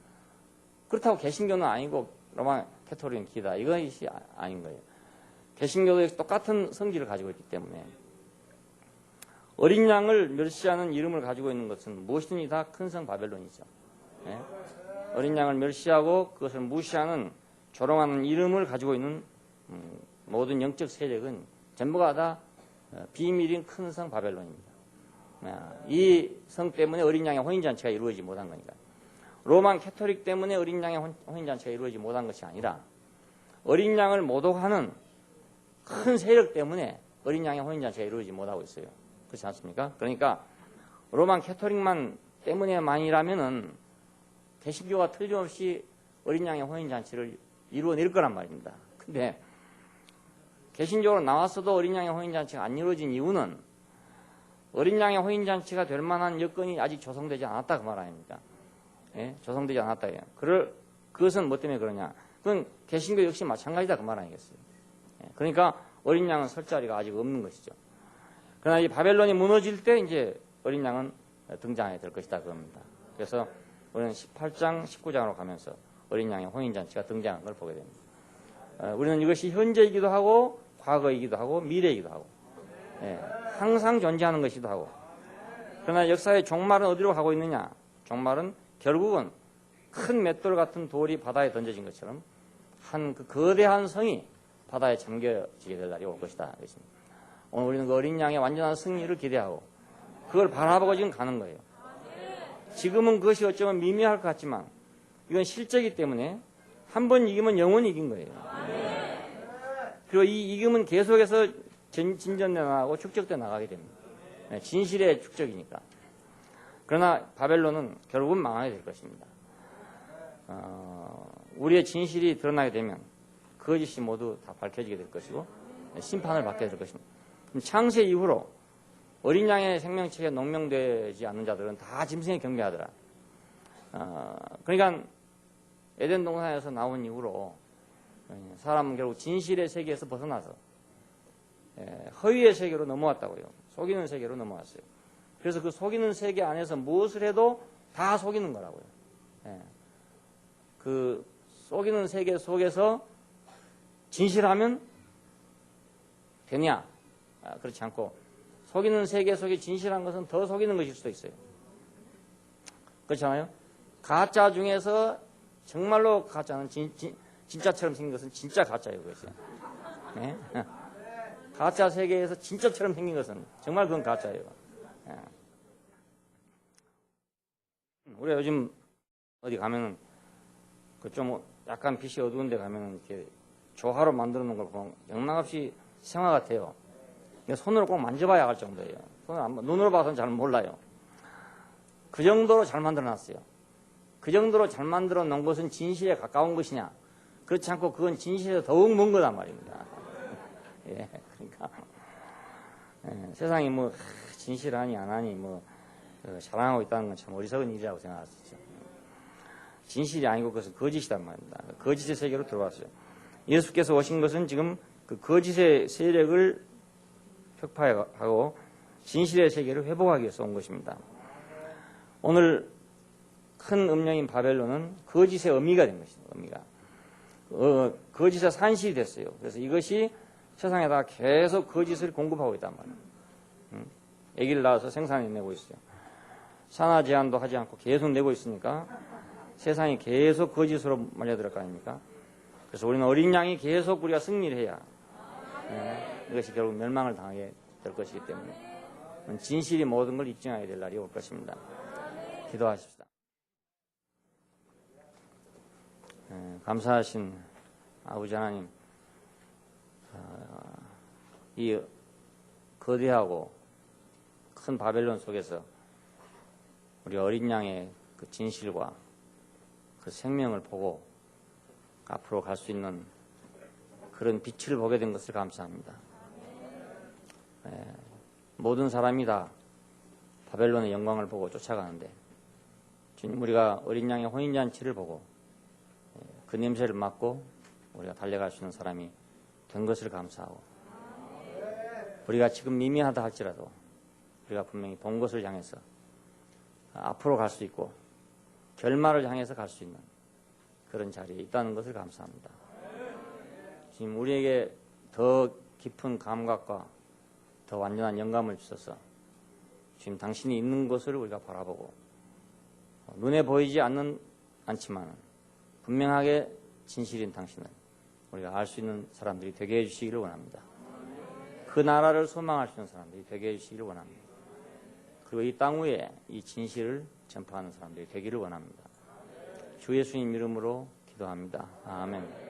그렇다고 개신교는 아니고 로만 캐토릭은 기다. 이것이 아닌 거예요. 개신교도 똑같은 성질을 가지고 있기 때문에 어린 양을 멸시하는 이름을 가지고 있는 것은 무엇이든지 다 큰 성 바벨론이죠. 네? 어린 양을 멸시하고 그것을 무시하는 조롱하는 이름을 가지고 있는 모든 영적 세력은 전부가 다 비밀인 큰 성 바벨론입니다. 이 성 때문에 어린 양의 혼인잔치가 이루어지지 못한 거니까. 로만 캐토릭 때문에 어린 양의 혼인잔치가 이루어지지 못한 것이 아니라 어린 양을 모독하는 큰 세력 때문에 어린 양의 혼인잔치가 이루어지지 못하고 있어요. 그렇지 않습니까? 그러니까 로만 캐토릭만 때문에만이라면은 개신교가 틀림없이 어린 양의 혼인잔치를 이루어낼 거란 말입니다. 근데 개신교로 나왔어도 어린 양의 혼인잔치가 안 이루어진 이유는 어린 양의 혼인잔치가 될 만한 여건이 아직 조성되지 않았다 그 말 아닙니까? 예? 조성되지 않았다. 그것은 뭐 때문에 그러냐? 그건 개신교 역시 마찬가지다 그 말 아니겠어요? 예? 그러니까 어린 양은 설 자리가 아직 없는 것이죠. 그러나 이 바벨론이 무너질 때 이제 어린 양은 등장하게 될 것이다 그겁니다. 그래서 우리는 18장, 19장으로 가면서 어린 양의 혼인잔치가 등장한 걸 보게 됩니다. 우리는 이것이 현재이기도 하고 과거이기도 하고 미래이기도 하고 항상 존재하는 것이기도 하고, 그러나 역사의 종말은 어디로 가고 있느냐? 종말은 결국은 큰 맷돌 같은 돌이 바다에 던져진 것처럼 한 그 거대한 성이 바다에 잠겨지게 될 날이 올 것이다. 오늘 우리는 그 어린 양의 완전한 승리를 기대하고 그걸 바라보고 지금 가는 거예요. 지금은 그것이 어쩌면 미미할 것 같지만 이건 실제이기 때문에 한 번 이기면 영원히 이긴 거예요. 그리고 이 이김은 계속해서 진전돼 나가고 축적돼 나가게 됩니다. 진실의 축적이니까. 그러나 바벨론은 결국은 망하게 될 것입니다. 우리의 진실이 드러나게 되면 거짓이 모두 다 밝혀지게 될 것이고 심판을 받게 될 것입니다. 창세 이후로 어린 양의 생명체에 농명되지 않는 자들은 다 짐승에 경배하더라. 그러니까 에덴 동산에서 나온 이후로 사람은 결국 진실의 세계에서 벗어나서 허위의 세계로 넘어왔다고요. 속이는 세계로 넘어왔어요. 그래서 그 속이는 세계 안에서 무엇을 해도 다 속이는 거라고요. 그 속이는 세계 속에서 진실하면 되냐? 그렇지 않고 속이는 세계 속에 진실한 것은 더 속이는 것일 수도 있어요. 그렇잖아요? 가짜 중에서 정말로 가짜는 진짜처럼 생긴 것은 진짜 가짜예요. 그것이. 네? 가짜 세계에서 진짜처럼 생긴 것은 정말 그건 가짜예요. 우리가 요즘 어디 가면은 그 좀 약간 빛이 어두운 데 가면은 이렇게 조화로 만들어 놓은 걸 보면 영락없이 생화 같아요. 손으로 꼭 만져봐야 할 정도예요. 눈으로 봐서는 잘 몰라요. 그 정도로 잘 만들어 놨어요. 그 정도로 잘 만들어 놓은 것은 진실에 가까운 것이냐? 그렇지 않고 그건 진실에서 더욱 먼 거단 말입니다. 예, 그러니까 세상이 뭐 진실하니 안 하니 뭐 자랑하고 있다는 건 참 어리석은 일이라고 생각하시죠. 진실이 아니고 그것은 거짓이란 말입니다. 거짓의 세계로 들어왔어요. 예수께서 오신 것은 지금 그 거짓의 세력을 격파하고 진실의 세계를 회복하기 위해서 온 것입니다. 오늘 큰 음령인 바벨론은 거짓의 어미가 된 것입니다. 어미가. 거짓의 산실이 됐어요. 그래서 이것이 세상에다 계속 거짓을 공급하고 있단 말이에요. 아기를 낳아서 생산해내고 있어요. 산하 제한도 하지 않고 계속 내고 있으니까 세상이 계속 거짓으로 말려들 거 아닙니까? 그래서 우리는 어린 양이 계속 우리가 승리를 해야 이것이 결국 멸망을 당하게 될 것이기 때문에 진실이 모든 걸 입증해야 될 날이 올 것입니다. 기도하십시다. 감사하신 아버지 하나님, 이 거대하고 큰 바벨론 속에서 우리 어린 양의 그 진실과 그 생명을 보고 앞으로 갈 수 있는 그런 빛을 보게 된 것을 감사합니다. 모든 사람이 다 바벨론의 영광을 보고 쫓아가는데 주님, 우리가 어린 양의 혼인잔치를 보고 그 냄새를 맡고 우리가 달려갈 수 있는 사람이 된 것을 감사하고, 우리가 지금 미미하다 할지라도 우리가 분명히 본 것을 향해서 앞으로 갈 수 있고 결말을 향해서 갈 수 있는 그런 자리에 있다는 것을 감사합니다. 지금 우리에게 더 깊은 감각과 더 완전한 영감을 주셔서 지금 당신이 있는 것을 우리가 바라보고 눈에 보이지 않지만 분명하게 진실인 당신을 우리가 알 수 있는 사람들이 되게 해주시기를 원합니다. 그 나라를 소망할 수 있는 사람들이 되게 해주시기를 원합니다. 그리고 이 땅 위에 이 진실을 전파하는 사람들이 되기를 원합니다. 주 예수님 이름으로 기도합니다. 아멘.